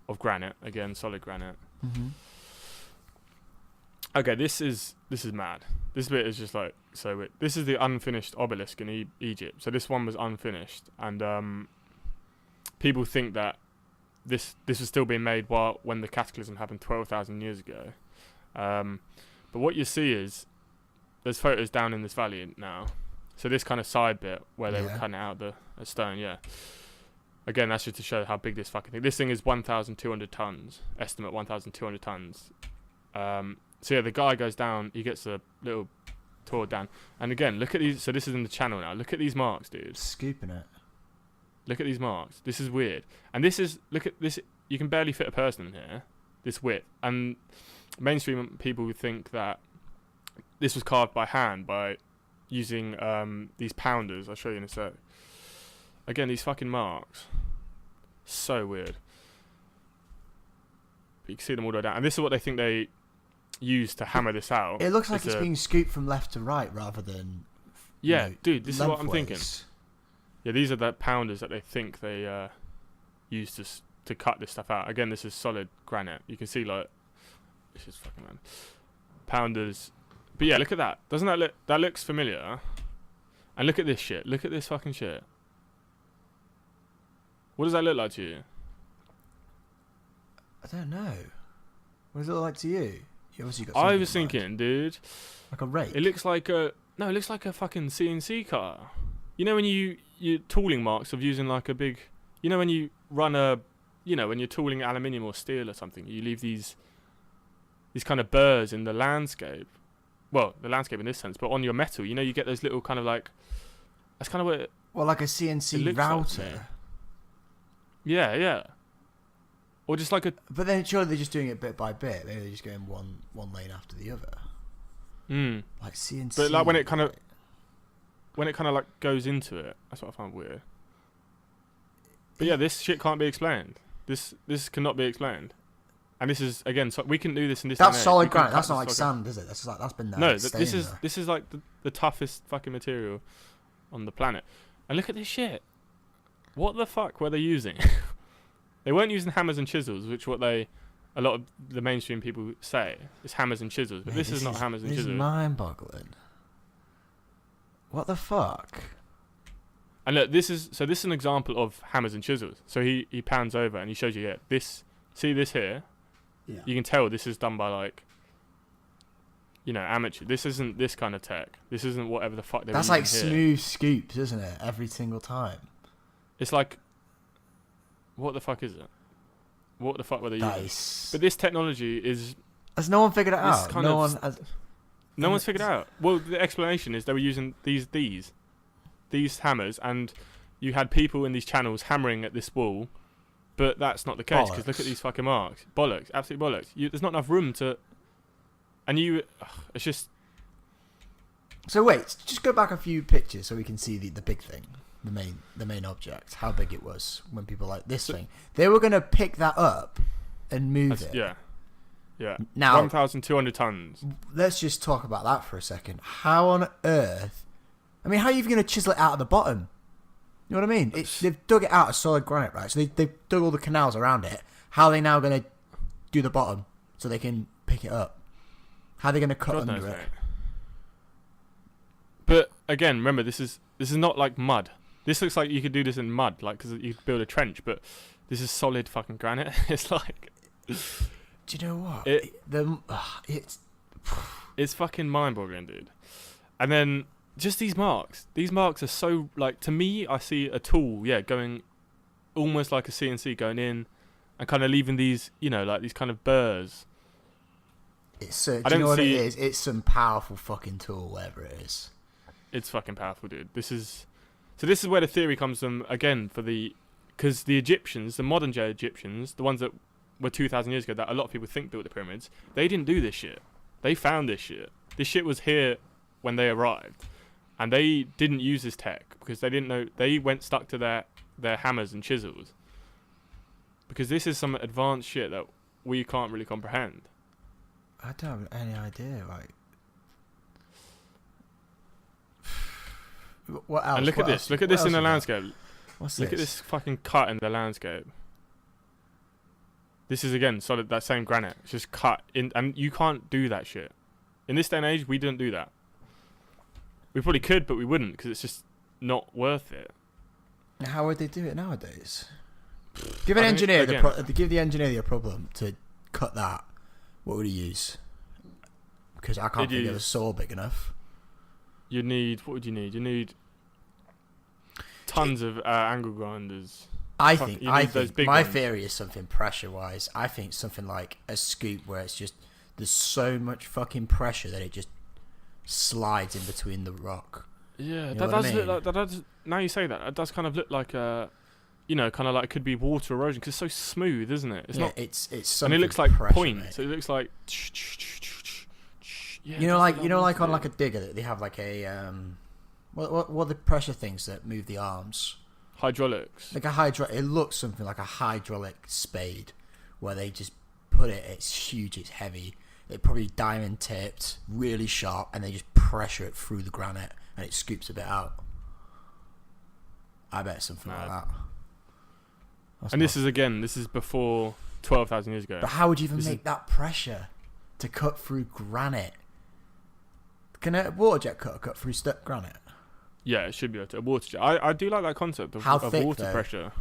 of granite. Again, solid granite. Mm-hmm. Okay, this is mad. This bit is just like so weird. This is the unfinished obelisk in Egypt. So this one was unfinished, and people think that this was still being made when the cataclysm happened 12,000 years ago. But what you see is there's photos down in this valley now. So this kind of side bit where they were cutting out the stone, yeah. Again, that's just to show how big this fucking thing. This thing is 1,200 tons. Estimate 1,200 tons. So yeah, the guy goes down. He gets a little tour down, and again, look at these. So this is in the channel now. Look at these marks, dude. Scooping it. Look at these marks. This is weird. And look at this. You can barely fit a person in here. This width. And mainstream people would think that this was carved by hand by using these pounders. I'll show you in a sec. Again, these fucking marks. So weird. But you can see them all the way down, and this is what they think they use to hammer this out. It looks like it's being scooped from left to right rather than. Yeah, dude, this is what I'm lengthways. thinking. Yeah, these are the pounders that they think they use to cut this stuff out. Again, this is solid granite. You can see like this is fucking man. Pounders. But yeah, look at that. Doesn't that look? That looks familiar. And look at this shit. Look at this fucking shit. What does that look like to you? I don't know. What does it look like to you? You obviously got. I was thinking, dude. Like a rake. It looks like a it looks like a fucking CNC car. You know when you tooling marks of using like a big. You know when you run a. You know when you're tooling aluminium or steel or something, you leave these kind of burrs in the landscape. Well, the landscape in this sense, but on your metal, you know, you get those little kind of like. That's kind of what. Well, like a CNC router. Like, yeah. Or just like a. But then surely they're just doing it bit by bit. Maybe they're just going one lane after the other. Like CNC. But like when it kind of like goes into it, that's what I find weird. But yeah, this shit can't be explained. This cannot be explained. And this is again, so we can do this in this. That's solid granite. That's not like sand, is it? That's been there. No, this is like the toughest fucking material on the planet. And look at this shit. What the fuck were they using? They weren't using hammers and chisels, which a lot of the mainstream people say is hammers and chisels. But this is not hammers and chisels. This is mind-boggling. What the fuck? And look, this is an example of hammers and chisels. So he pounds over and he shows you this. See this here. Yeah. You can tell this is done by like, you know, amateur. This isn't this kind of tech. This isn't whatever the fuck they're That's using like smooth scoops, isn't it? Every single time. It's like, what the fuck is it? What the fuck were they using? Dice. But this technology is. Has no one figured it out? No one's figured it out. Well, the explanation is they were using these hammers, and you had people in these channels hammering at this wall. But that's not the case, because look at these fucking marks. Bollocks. Absolute bollocks. There's not enough room to... And it's just... So wait, just go back a few pictures so we can see the big thing. The main object. How big it was when people like this thing. They were going to pick that up and move it. Yeah. Now, 1,200 tons. Let's just talk about that for a second. How on earth... I mean, how are you even going to chisel it out of the bottom? You know what I mean? They've dug it out of solid granite, right? So they've dug all the canals around it. How are they now going to do the bottom so they can pick it up? How are they going to cut under it? But again, remember, this is not like mud. This looks like you could do this in mud, like because you could build a trench. But this is solid fucking granite. It's like. Do you know what? It's fucking mind-boggling, dude. And then. Just these marks. These marks are so, like, to me, I see a tool, going almost like a CNC going in and kind of leaving these, you know, like these kind of burrs. Do you know what it is? It's some powerful fucking tool, whatever it is. It's fucking powerful, dude. This is where the theory comes from, again, because the Egyptians, the modern day Egyptians, the ones that were 2,000 years ago, that a lot of people think built the pyramids, they didn't do this shit. They found this shit. This shit was here when they arrived. And they didn't use this tech because they didn't know. They went stuck to their hammers and chisels. Because this is some advanced shit that we can't really comprehend. I don't have any idea. Like, what else? And look at this. Look at this in the landscape. What's this? Look at this fucking cut in the landscape. This is again solid. That same granite. It's just cut in, and you can't do that shit. In this day and age, we didn't do that. We probably could, but we wouldn't because it's just not worth it. How would they do it nowadays? Give an engineer give the engineer the problem to cut that. What would he use? Because I can't think of a saw big enough. What would you need? You need tons of angle grinders. I think my theory is something pressure-wise. I think something like a scoop where it's just there's so much fucking pressure that it just slides in between the rock. Yeah, you know that does look like that. Does, now you say that, it does kind of look like kind of like it could be water erosion because it's so smooth, isn't it? It's not. It's something. And it looks like pressure, points. mate. So it looks like. Yeah, you know, like on like a digger, they have like a what are the pressure things that move the arms? hydraulics. It looks something like a hydraulic spade, where they just put it. It's huge. It's heavy. They're probably diamond tipped, really sharp, and they just pressure it through the granite, and it scoops a bit out. I bet something like that. This is before 12,000 years ago. But how would you even make that pressure to cut through granite? Can a water jet cut through granite? Yeah, it should be able to. A water jet. I do like that concept of thick, water though? pressure.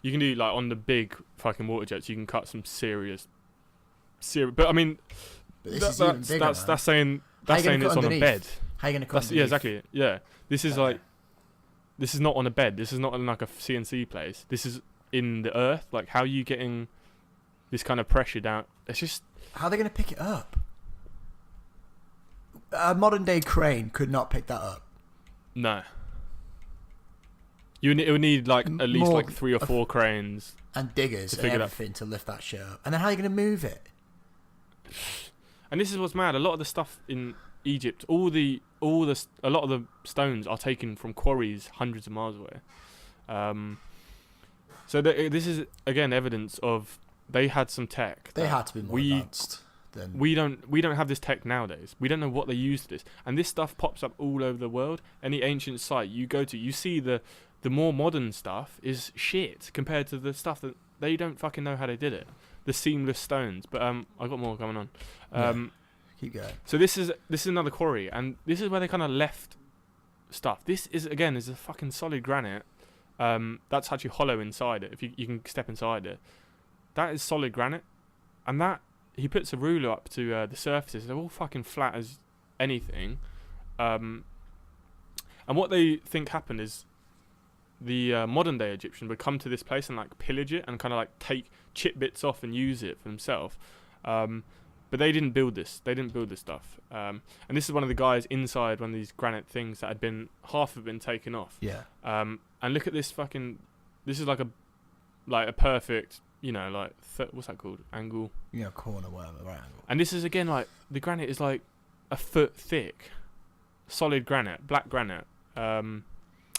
You can do like on the big fucking water jets. You can cut some serious. But I mean, that's saying it's on a bed. How are you gonna cut? Yeah, exactly. Yeah, this is like. This is not on a bed. This is not in like a CNC place. This is in the earth. Like, how are you getting this kind of pressure down? It's just... How are they going to pick it up? A modern day crane could not pick that up. No. It would need like at least like 3 or 4 cranes. And diggers and everything to lift that shit up. And then how are you going to move it? And this is what's mad. A lot of the stuff in Egypt, a lot of the stones are taken from quarries hundreds of miles away. So this is again evidence of they had some tech. They had to be more advanced. We don't have this tech nowadays. We don't know what they used this, and this stuff pops up all over the world. Any ancient site you go to, you see the more modern stuff is shit compared to the stuff that they don't fucking know how they did it. The seamless stones. But I got more coming on. Keep going. So this is another quarry, and this is where they kind of left stuff. This is a fucking solid granite. That's actually hollow inside it. If you can step inside it, that is solid granite, and that he puts a ruler up to the surfaces. They're all fucking flat as anything. And what they think happened is the modern day Egyptian would come to this place and like pillage it and kind of like take chip bits off and use it for themselves. But they didn't build this. They didn't build this stuff. And this is one of the guys inside one of these granite things that half had been taken off. Yeah. And look at this fucking. This is like a perfect, like what's that called? Angle. Yeah, corner, whatever, right angle. And this is again like the granite is like a foot thick, solid granite, black granite. Oh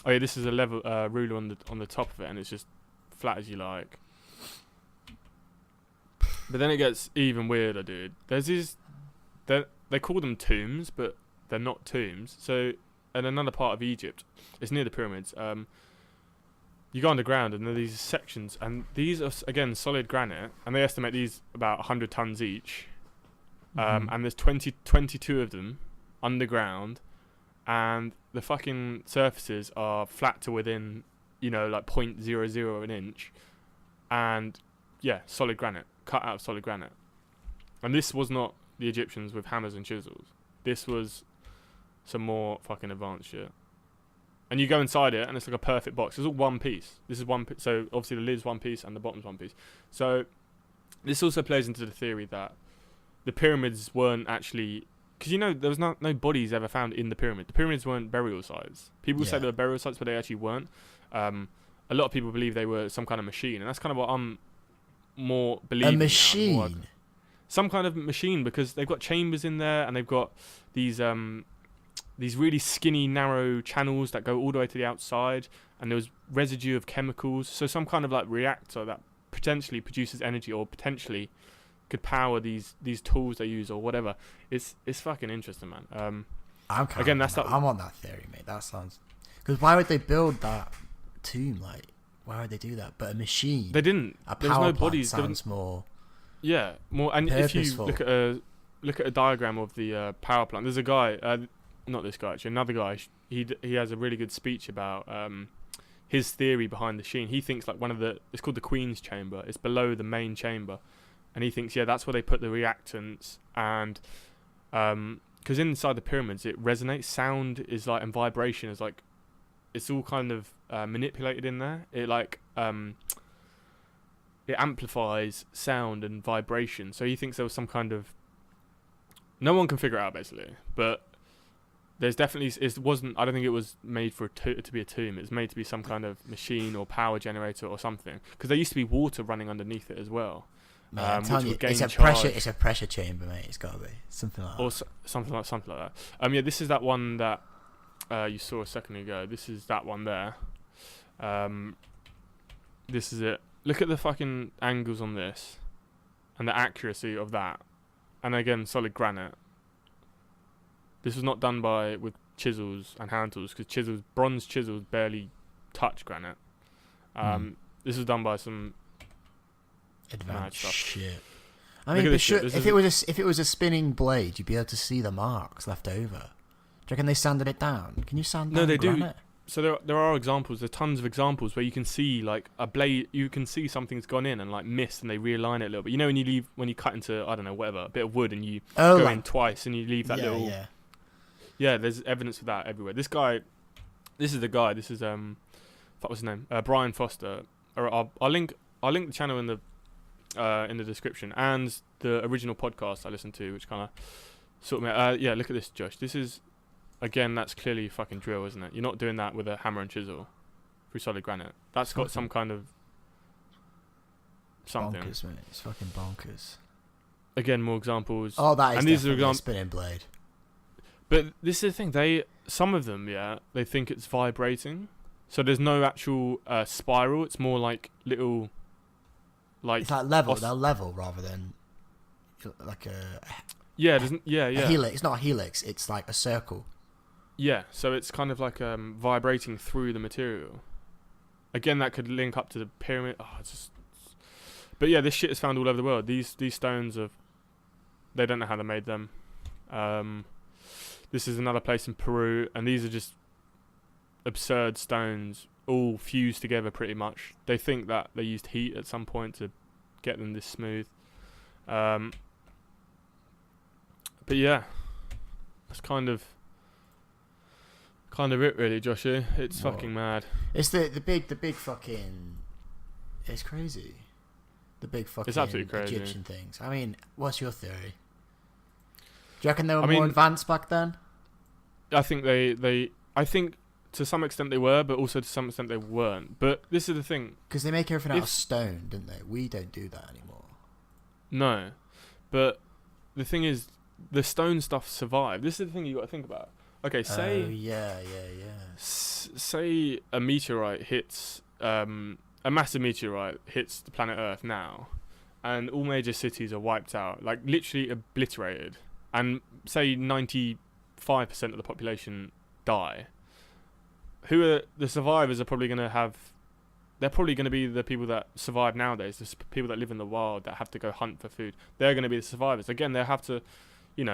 yeah, this is a level ruler on the top of it, and it's just flat as you like. But then it gets even weirder, dude. There's these... They call them tombs, but they're not tombs. So, in another part of Egypt, it's near the pyramids, you go underground and there are these sections, and these are, again, solid granite, and they estimate these about 100 tons each. And there's 22 of them underground, and the fucking surfaces are flat to within, like 0.00 of an inch. And, yeah, solid granite. Cut out of solid granite. And this was not the Egyptians with hammers and chisels. This was some more fucking advanced shit. And you go inside it and it's like a perfect box. It's all one piece. This is one so obviously the lid's one piece and the bottom's one piece. So this also plays into the theory that the pyramids weren't actually... Because there was no bodies ever found in the pyramid. The pyramids weren't burial sites. People say they were burial sites, but they actually weren't. A lot of people believe they were some kind of machine. And that's kind of what I'm more believing. A machine? Some kind of machine, because they've got chambers in there, and they've got these really skinny, narrow channels that go all the way to the outside, and there was residue of chemicals. So some kind of like reactor that potentially produces energy, or potentially could power these tools they use, or whatever. It's fucking interesting, man. I'm on that theory, mate. That sounds... Because why would they build that tomb? Like, why would they do that? But a machine. They didn't. There was no bodies. Sounds more. Yeah, more. And purposeful. If you look at a diagram of the power plant, there's a guy. Not this guy, actually. Another guy. He has a really good speech about his theory behind the machine. He thinks like it's called the Queen's Chamber. It's below the main chamber, and he thinks that's where they put the reactants, and because inside the pyramids it resonates. Sound is like, and vibration is like, it's all kind of manipulated in there. It like it amplifies sound and vibration. So he thinks there was some kind of... No one can figure it out, basically. But there's definitely... It wasn't... I don't think it was made for to be a tomb. It was made to be some kind of machine or power generator or something. Because there used to be water running underneath it as well. Man, I'm telling you, it's a pressure chamber, mate. It's got to be something like that. Or something like that. Yeah, this is that one that you saw a second ago. This is that one there. This is it. Look at the fucking angles on this, and the accuracy of that, and again, solid granite. This was not done with chisels and hand tools, because bronze chisels barely touch granite. This was done by some advanced shit. I mean, if it was a spinning blade, you'd be able to see the marks left over. Do you reckon they sanded it down? Can you sand down granite? No, they do. So there are examples. There's tons of examples where you can see like a blade. You can see something's gone in and like missed, and they realign it a little bit. You know when you cut into, I don't know, whatever, a bit of wood, and you go in twice and you leave that little. Yeah, there's evidence of that everywhere. This is the guy. This is what was his name? Brian Foerester. Or I'll link the channel in the description, and the original podcast I listened to, which kind of sort of look at this, Josh. This is, again, that's clearly fucking drill, isn't it? You're not doing that with a hammer and chisel through solid granite. That's got some kind of something. Bonkers, mate. It's fucking bonkers. Again, more examples. Oh, that is definitely a spinning blade. But this is the thing. Some of them, they think it's vibrating. So there's no actual spiral. It's more like little, like it's like level. They're level rather than like a a helix. It's not a helix. It's like a circle. Yeah. So it's kind of like vibrating through the material. Again, that could link up to the pyramid. But yeah, this shit is found all over the world. These stones they don't know how they made them. This is another place in Peru, and these are just absurd stones all fused together pretty much. They think that they used heat at some point to get them this smooth. But yeah, that's kind of it really, Joshy. It's fucking mad. It's the big fucking, it's crazy. The big fucking it's absolutely crazy. Egyptian things. I mean, what's your theory? Do you reckon they were more advanced back then? I think I think to some extent they were, but also to some extent they weren't. But this is the thing. Because they make everything out of stone, don't they? We don't do that anymore. No. But the thing is, the stone stuff survived. This is the thing you got to think about. Okay, say... say a meteorite hits... a massive meteorite hits the planet Earth now, and all major cities are wiped out. Like, literally obliterated. And say 95% of the population die. Who are the survivors are probably going to have... They're probably going to be the people that survive nowadays, the people that live in the wild, that have to go hunt for food. They're going to be the survivors. Again, they'll have to,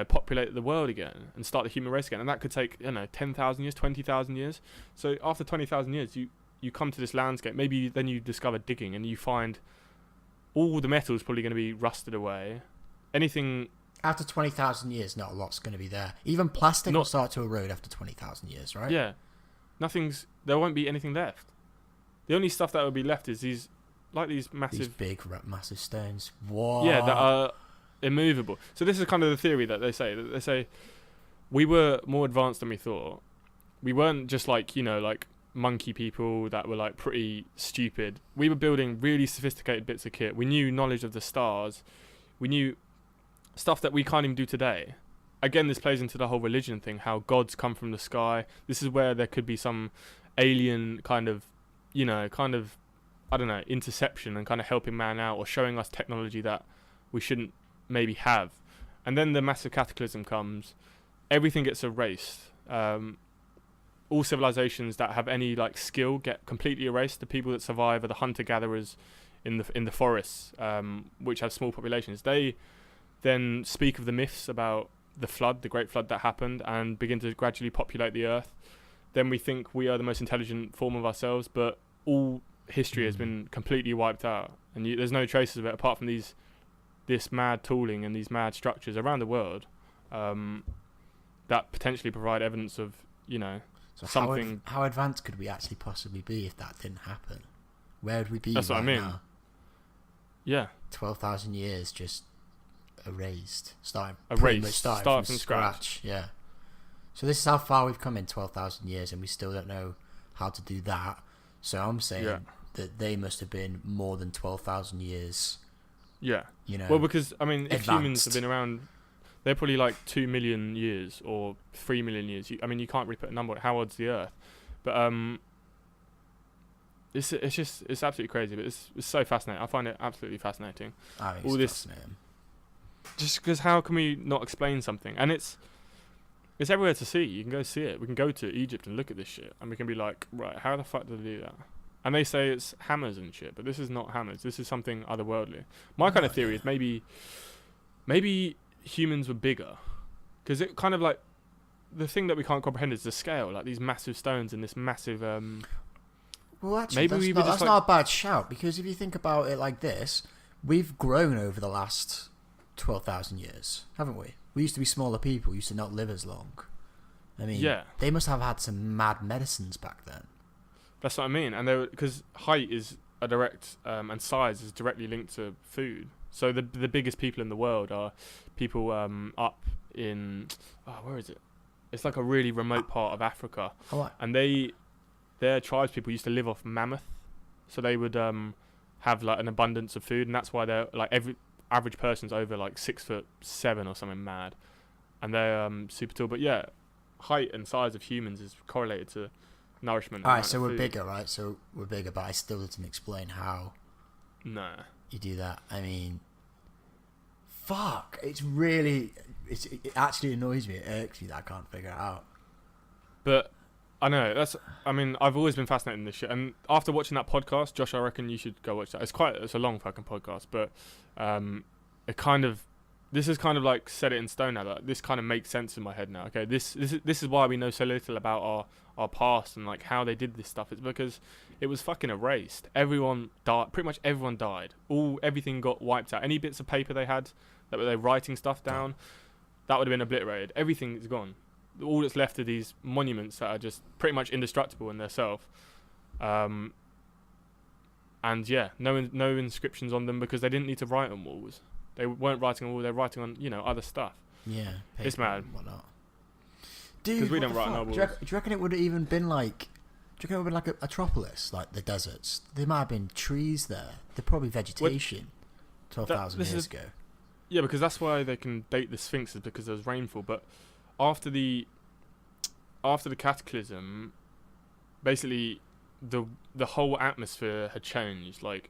populate the world again and start the human race again. And that could take, 10,000 years, 20,000 years. So after 20,000 years, you come to this landscape. Maybe then you discover digging and you find all the metal's probably going to be rusted away. Anything... After 20,000 years, not a lot's going to be there. Even plastic will start to erode after 20,000 years, right? Yeah. There won't be anything left. The only stuff that will be left is these massive... These big, massive stones. What? Yeah, that are immovable. So this is kind of the theory that they say. That they say, we were more advanced than we thought. We weren't just like monkey people that were like pretty stupid. We were building really sophisticated bits of kit. We knew knowledge of the stars. We knew stuff that we can't even do today. Again, this plays into the whole religion thing, how gods come from the sky. This is where there could be some alien kind of, I don't know, interception and kind of helping man out or showing us technology that we shouldn't maybe have. And then the massive cataclysm comes. Everything gets erased. All civilizations that have any skill get completely erased. The people that survive are the hunter-gatherers in the forests, which have small populations. They then speak of the myths about the flood, the great flood that happened, and begin to gradually populate the earth. Then we think we are the most intelligent form of ourselves, but all history has been completely wiped out, and there's no traces of it apart from this mad tooling and these mad structures around the world that potentially provide evidence of so something. How advanced could we actually possibly be if that didn't happen? Where would we be? That's what I mean. Now? Yeah, 12,000 years just erased, starting from scratch. Yeah. So this is how far we've come in 12,000 years, and we still don't know how to do that. So I'm saying that they must have been more than 12,000 years. Yeah. Well, because if advanced. Humans have been around, they're probably 2 million years or 3 million years. You can't really put a number on how old's the Earth, but it's absolutely crazy, but it's so fascinating. I find it absolutely fascinating. All this fascinating. Just because how can we not explain something? And it's everywhere to see. You can go see it. We can go to Egypt and look at this shit, and we can be like, right, how the fuck did they do that? And they say it's hammers and shit, but this is not hammers. This is something otherworldly. My kind of theory is maybe humans were bigger, because it kind of like the thing that we can't comprehend is the scale, like these massive stones and this massive. Well, actually, that's not a bad shout, because if you think about it like this, we've grown over the last 12,000 years, haven't we? We used to be smaller people, used to not live as long. I mean, they must have had some mad medicines back then. That's what I mean, and because height is a direct and size is directly linked to food. So the biggest people in the world are people up in where is it? It's like a really remote part of Africa, and their tribespeople used to live off mammoth, so they would have like an abundance of food, and that's why they're like every average person's over like 6'7" or something mad, and they're super tall. But yeah, height and size of humans is correlated to nourishment. Alright, so we're bigger, right? So we're bigger, but I still didn't explain how. No. You do that. I mean, fuck. It actually annoys me. It irks me that I can't figure it out. But I know I've always been fascinated in this shit, and after watching that podcast, Josh, I reckon you should go watch that. It's a long fucking podcast, but this is kind of like set it in stone now. That this kind of makes sense in my head now. Okay, this is why we know so little about our past and like how they did this stuff. It's because it was fucking erased. Everyone died. Pretty much everyone died. Everything got wiped out. Any bits of paper they had that were they writing stuff down, that would have been obliterated. Everything is gone. All that's left are these monuments that are just pretty much indestructible in their self. And yeah, no inscriptions on them because they didn't need to write on walls. They weren't writing on walls, they were writing on, other stuff. Yeah. It's mad. Whatnot. Because we don't write on our walls. Do you reckon it would have even been like... Do you reckon it would have been like a metropolis, like the deserts? There might have been trees there. They're probably vegetation 12,000 years ago. Yeah, because that's why they can date the Sphinxes, because there was rainfall. But after the cataclysm, basically the whole atmosphere had changed. Like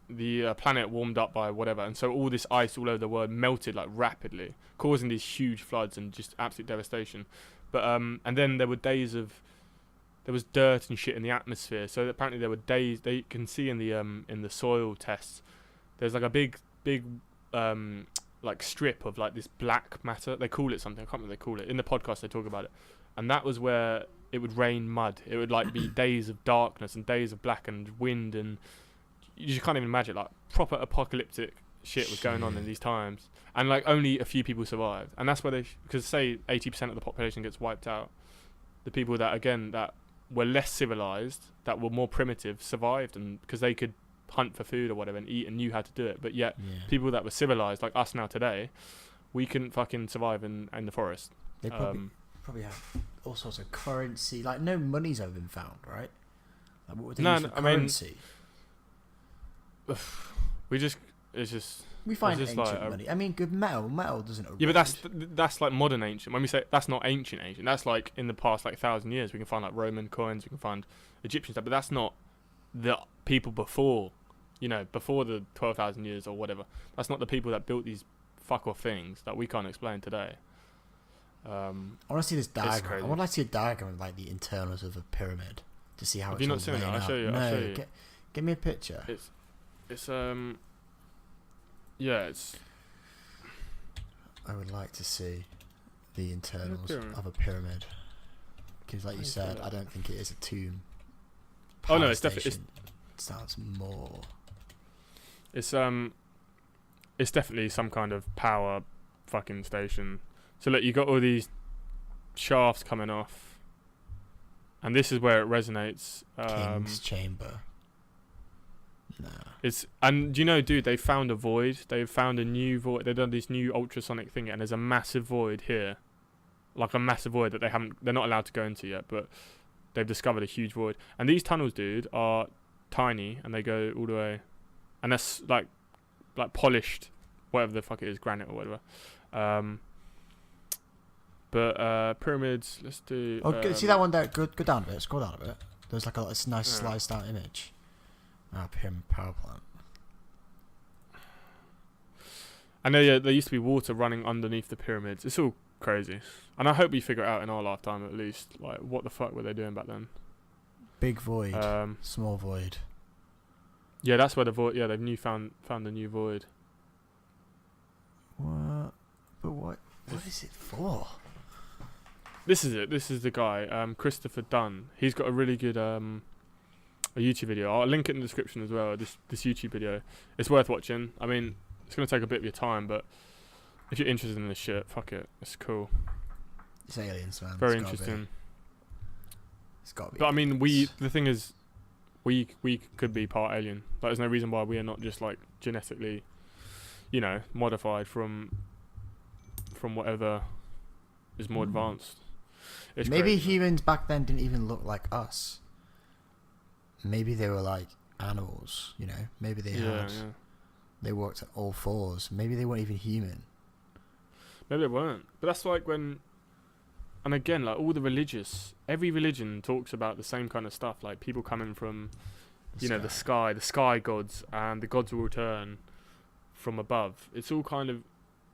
the planet warmed up by whatever, and so all this ice all over the world melted like rapidly, causing these huge floods and just absolute devastation. But and then there was dirt and shit in the atmosphere. So apparently there were days they can see in the soil tests. There's like a big like strip of like this black matter. They call it something. I can't remember what they call it. In the podcast they talk about it. And that was where it would rain mud. It would like be days of darkness and days of black and wind, and you just can't even imagine. Like proper apocalyptic shit was going on in these times. And like only a few people survived. And that's where because say 80% of the population gets wiped out. The people that were less civilized, that were more primitive, survived, and because they could hunt for food or whatever and eat and knew how to do it. But yet people that were civilized like us now today, we couldn't fucking survive in the forest. They probably have all sorts of currency. Like no money's ever been found, right? Like, what would they use for currency? We find ancient like money. I mean, good metal doesn't erode. Yeah, but that's like modern ancient. When we say that's not ancient, that's like in the past like 1,000 years. We can find like Roman coins, we can find Egyptian stuff, but that's not the people before, before the 12,000 years or whatever. That's not the people that built these fuck off things that we can't explain today. I want to see this diagram. I want to see a diagram of like the internals of a pyramid to see how. Have you not seen it? I'll show you. No, I'll show you. Give me a picture. It's I would like to see the internals of a pyramid because, like you said, I don't think it is a tomb. Oh no, it's definitely. It sounds more. It's definitely some kind of power fucking station. So look, you got all these shafts coming off, and this is where it resonates. King's Chamber. Nah. Dude, they found a void. They've found a new void. They've done this new ultrasonic thing, and there's a massive void here, like a massive void that they're not allowed to go into yet, but they've discovered a huge void. And these tunnels, dude, are tiny, and they go all the way, and that's like polished, whatever the fuck it is, granite or whatever. But pyramids, let's do. See that one there? Go down a bit. Scroll down a bit. There's like a nice sliced out image. Pyramid power plant. I know, yeah, there used to be water running underneath the pyramids. It's all crazy. And I hope we figure it out in our lifetime at least. Like, what the fuck were they doing back then? Big void. Small void. Yeah, that's where the void... Yeah, they've found the new void. What? But what is it for? This is it. This is the guy, Christopher Dunn. He's got a really good a YouTube video. I'll link it in the description as well, this YouTube video. It's worth watching. I mean, it's going to take a bit of your time, but if you're interested in this shit, fuck it. It's cool. It's aliens, man. Very interesting. It's got to be. But I mean, the thing is, we could be part alien. Like, there's no reason why we are not just like genetically, modified from whatever is more advanced. It's maybe crazy, humans back then didn't even look like us. Maybe they were like animals, Maybe they walked at all fours. Maybe they weren't even human. Maybe they weren't. But that's like when, and again, like all every religion talks about the same kind of stuff. Like people coming from, the sky gods, and the gods will return from above. It's all kind of,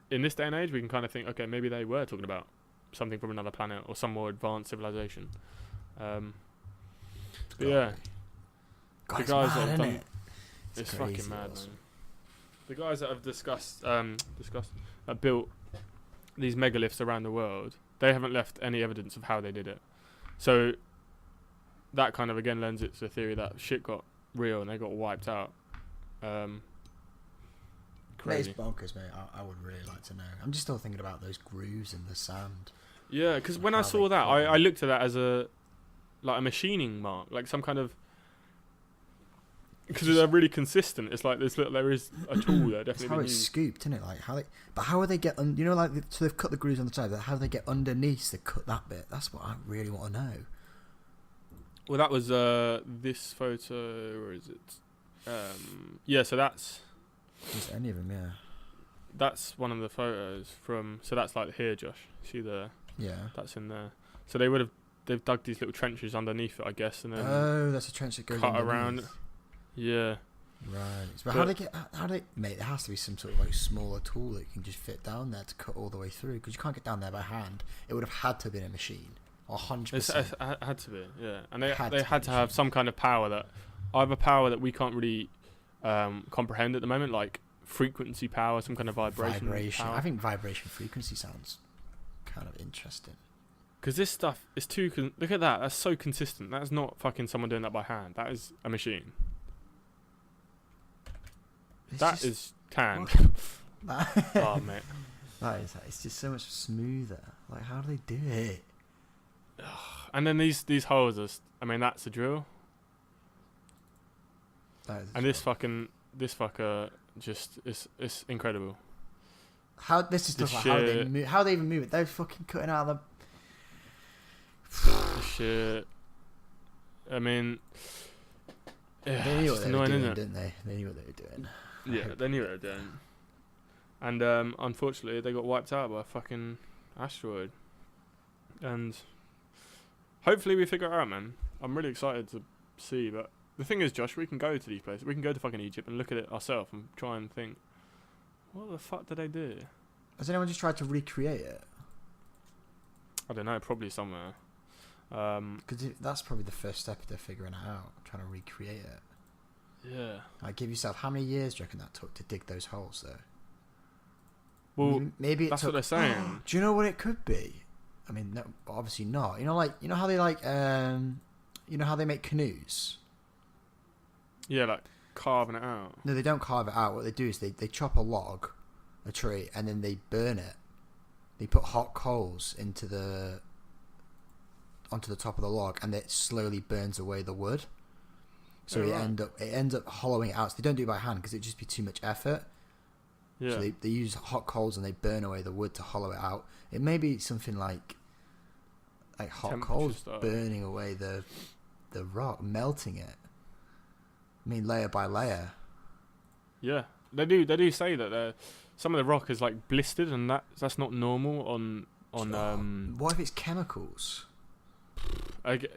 in this day and age, we can kind of think, okay, maybe they were talking about something from another planet or some more advanced civilization. But yeah, God, the guys mad, that have done, it? it's fucking mad, man. The guys that have that built these megaliths around the world, they haven't left any evidence of how they did it. So that kind of again lends it to the theory that shit got real and they got wiped out. Crazy. It's bonkers, mate. I would really like to know. I'm just still thinking about those grooves in the sand. Yeah, because when I saw that, I looked at that as a machining mark, like some kind of. Because they're really consistent. It's like there is a tool there. Definitely. That's how it's scooped, isn't it? like how do they get? So they've cut the grooves on the side. But how do they get underneath to cut that bit? That's what I really want to know. Well, that was this photo, or is it? Yeah, so that's. Is any of them? Yeah. That's one of the photos from. So that's like here, Josh. See there? Yeah. That's in there. So they've dug these little trenches underneath it, I guess, and then. Oh, that's a trench that goes cut underneath. Around. Yeah. Right. But how do they mate, there has to be some sort of like smaller tool that can just fit down there to cut all the way through, because you can't get down there by hand. It would have had to have been a machine. 100%. It had to be, yeah. And they had to have some kind of power that we can't really comprehend at the moment, like frequency power, some kind of vibration power. I think vibration frequency sounds kind of interesting. Because this stuff is too... look at that. That's so consistent. That's not fucking someone doing that by hand. That is a machine. That is tanned. Oh, mate. It's just so much smoother. Like, how do they do it? And then these holes are... I mean, that's a drill. And this fucker just... It's incredible. This is stuff like how they even move it. They're fucking cutting out of the... shit. I mean... Yeah, they knew what they were doing, isn't it? didn't they? They knew what they were doing. Yeah, they knew what they were doing. And unfortunately, they got wiped out by a fucking asteroid. And hopefully we figure it out, man. I'm really excited to see. But the thing is, Josh, we can go to these places. We can go to fucking Egypt and look at it ourselves and try and think, what the fuck did they do? Has anyone just tried to recreate it? I don't know, probably somewhere. Because that's probably the first step to figuring it out, trying to recreate it. Yeah. Like, give yourself, how many years do you reckon that took to dig those holes, though? Well, maybe that's what they're saying. Do you know what it could be? I mean, no, obviously not. You know how they how they make canoes? Yeah, like carving it out. No, they don't carve it out. What they do is they chop a tree, and then they burn it. They put hot coals onto the top of the log, and it slowly burns away the wood. So it ends up hollowing it out. So they don't do it by hand because it'd just be too much effort. Yeah. So they use hot coals and they burn away the wood to hollow it out. It may be something like hot coals burning away the rock, melting it. I mean, layer by layer. Yeah, they do say that some of the rock is like blistered, and that's not normal on. What if it's chemicals?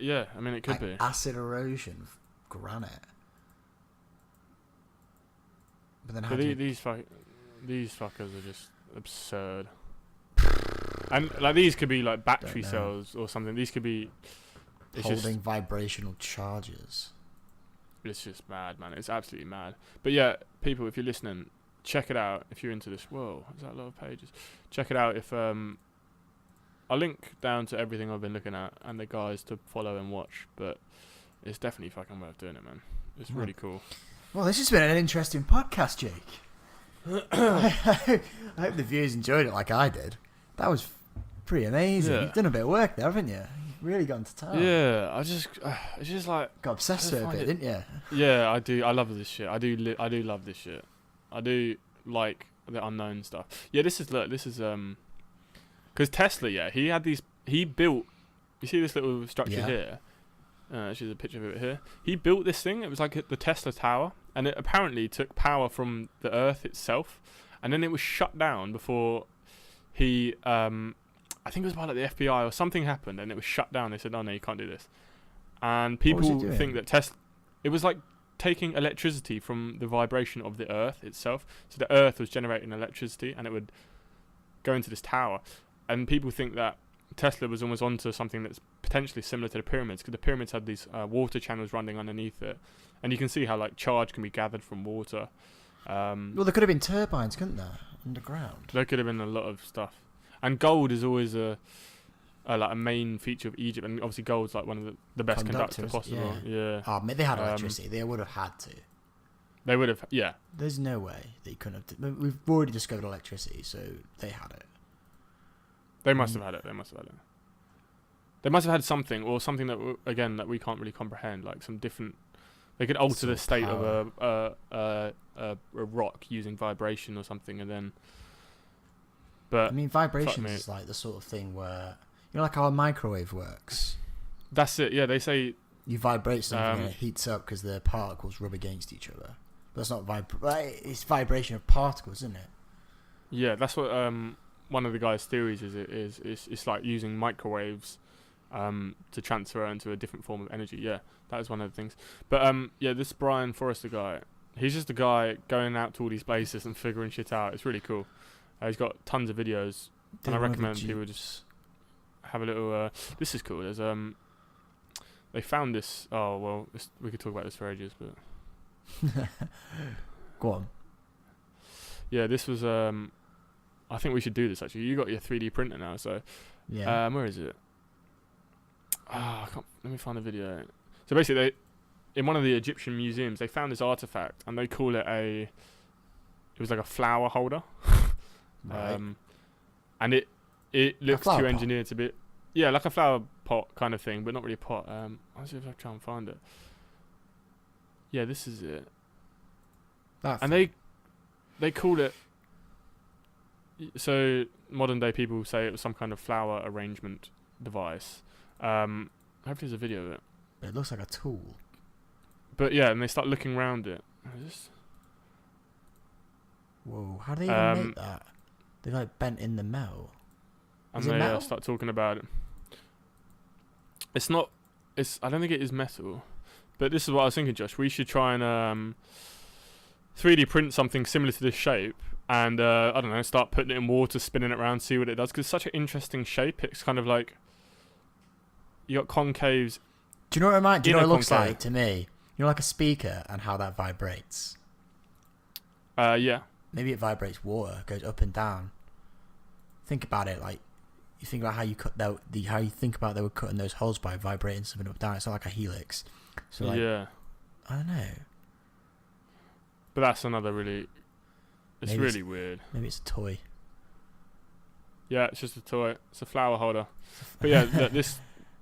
Yeah, I mean it could be acid erosion, granite. But then these fuckers are just absurd. And like these could be like battery cells or something. These could be holding vibrational charges. It's just mad, man. It's absolutely mad. But yeah, people, if you're listening, check it out. If you're into this, whoa, is that a lot of pages? Check it out. If I'll link down to everything I've been looking at and the guys to follow and watch. But it's definitely fucking worth doing it, man. It's really cool. Well, this has been an interesting podcast, Jake. I hope the viewers enjoyed it like I did. That was pretty amazing. Yeah. You've done a bit of work there, haven't you? Really gone to town. Yeah, it's just like got obsessed with it a bit, didn't you? Yeah, I do. I love this shit. I do love this shit. I do like the unknown stuff. Yeah, this is because Tesla. Yeah, he built. You see this little structure here? Actually, there's a picture of it here. He built this thing. It was like the Tesla Tower, and it apparently took power from the Earth itself, and then it was shut down before he. I think it was by like the FBI or something happened, and it was shut down. They said, "Oh no, you can't do this." And people think that Tesla, it was like taking electricity from the vibration of the Earth itself. So the Earth was generating electricity, and it would go into this tower. And people think that Tesla was almost onto something that's potentially similar to the pyramids, because the pyramids had these water channels running underneath it, and you can see how like charge can be gathered from water. Well, there could have been turbines, couldn't there, underground? There could have been a lot of stuff. And gold is always a main feature of Egypt, and obviously gold's like one of the best conductor possible. Yeah. Oh, they had electricity. They would have had to. They would have. Yeah. There's no way they couldn't have. We've already discovered electricity, so they had it. They must have had it. They must have had it. They must have had something, or something that we can't really comprehend, like some different. They could alter the state of a rock using vibration or something, and then. But I mean, vibration is like the sort of thing where like how a microwave works. That's it. Yeah, they say you vibrate something and it heats up because the particles rub against each other. But that's not it's vibration of particles, isn't it? Yeah, that's what one of the guys' theories is. It's like using microwaves to transfer into a different form of energy. Yeah, that is one of the things. But yeah, this Brian Foerester guy, he's just a guy going out to all these places and figuring shit out. It's really cool. He's got tons of videos, and I recommend people just have a little. This is cool. There's they found this. Oh well, we could talk about this for ages, but go on. Yeah, this was. I think we should do this actually. You got your 3D printer now, so yeah. Where is it? I can't. Let me find the video. So basically, in one of the Egyptian museums, they found this artifact, and they call it It was like a flower holder. Right. And it looks too engineered to be, like a flower pot kind of thing, but not really a pot. I'll see if I try and find it. Yeah, this is it. And they call it. So modern day people say it was some kind of flower arrangement device. Hopefully there's a video of it. It looks like a tool. But yeah, and they start looking around it. Whoa! How do they even make that? They like bent in the metal. And they start talking about it. It's not. I don't think it is metal. But this is what I was thinking, Josh. We should try and 3D print something similar to this shape, and I don't know, start putting it in water, spinning it around, see what it does. Because it's such an interesting shape. It's kind of like you got concaves. Do you know what it looks like to me? Like a speaker and how that vibrates. Yeah. Maybe it vibrates water, goes up and down. Think about it, like you think about how you cut how you think about they were cutting those holes by vibrating something up and down. It's not like a helix. So like, I don't know. But that's another really. It's really weird. Maybe it's a toy. Yeah, it's just a toy. It's a flower holder. But yeah,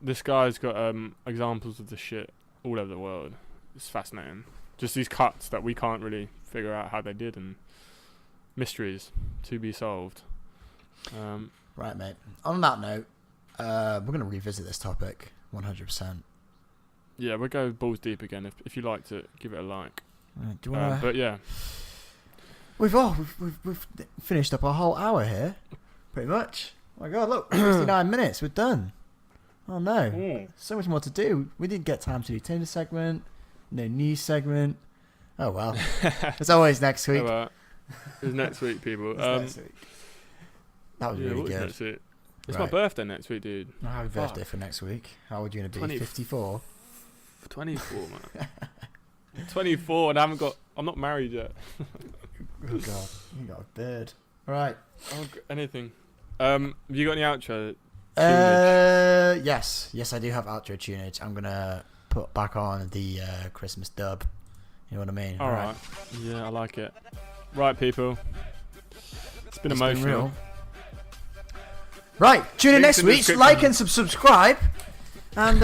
this guy's got examples of this shit all over the world. It's fascinating. Just these cuts that we can't really figure out how they did, and mysteries to be solved. Right, mate. On that note, we're going to revisit this topic 100%. Yeah, we'll go balls deep again. If you liked it, give it a like. Right, do you want to? But yeah, we've finished up our whole hour here, pretty much. Oh my God, look, 69 minutes. We're done. Oh no, so much more to do. We didn't get time to do Tinder segment, no news segment. Oh well. It's always next week. It's next week, people. Next week. That was really good. Next week? It's my birthday next week, dude. Oh, happy birthday for next week. How old are you going to be? 54? 24, man. 24, and I'm not married yet. Oh God, you got a bird. All right. Anything. Have you got any outro? Yes, I do have outro tunage. I'm gonna put back on the Christmas dub. You know what I mean? All right. Yeah, I like it. Right, people. It's been emotional. Been real. Right, tune in next week. Like and subscribe. And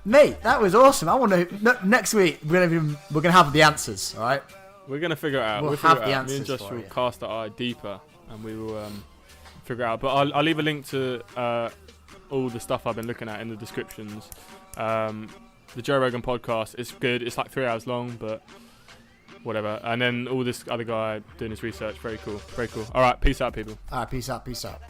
mate, that was awesome. I want to next we're gonna have the answers. All right. We're gonna figure it out. We'll have the answers. Me and Josh will cast our eye deeper, and we will figure it out. But I'll leave a link to all the stuff I've been looking at in the descriptions. The Joe Rogan podcast is good. It's like 3 hours long, but whatever. And then all this other guy doing his research. Very cool. Very cool. All right. Peace out, people. All right. Peace out. Peace out.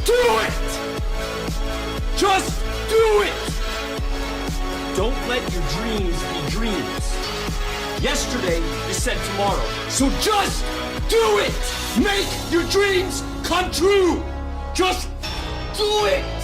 Do it! Just do it! Don't let your dreams be dreams. Yesterday is said tomorrow. So just do it! Make your dreams come true! Just do it!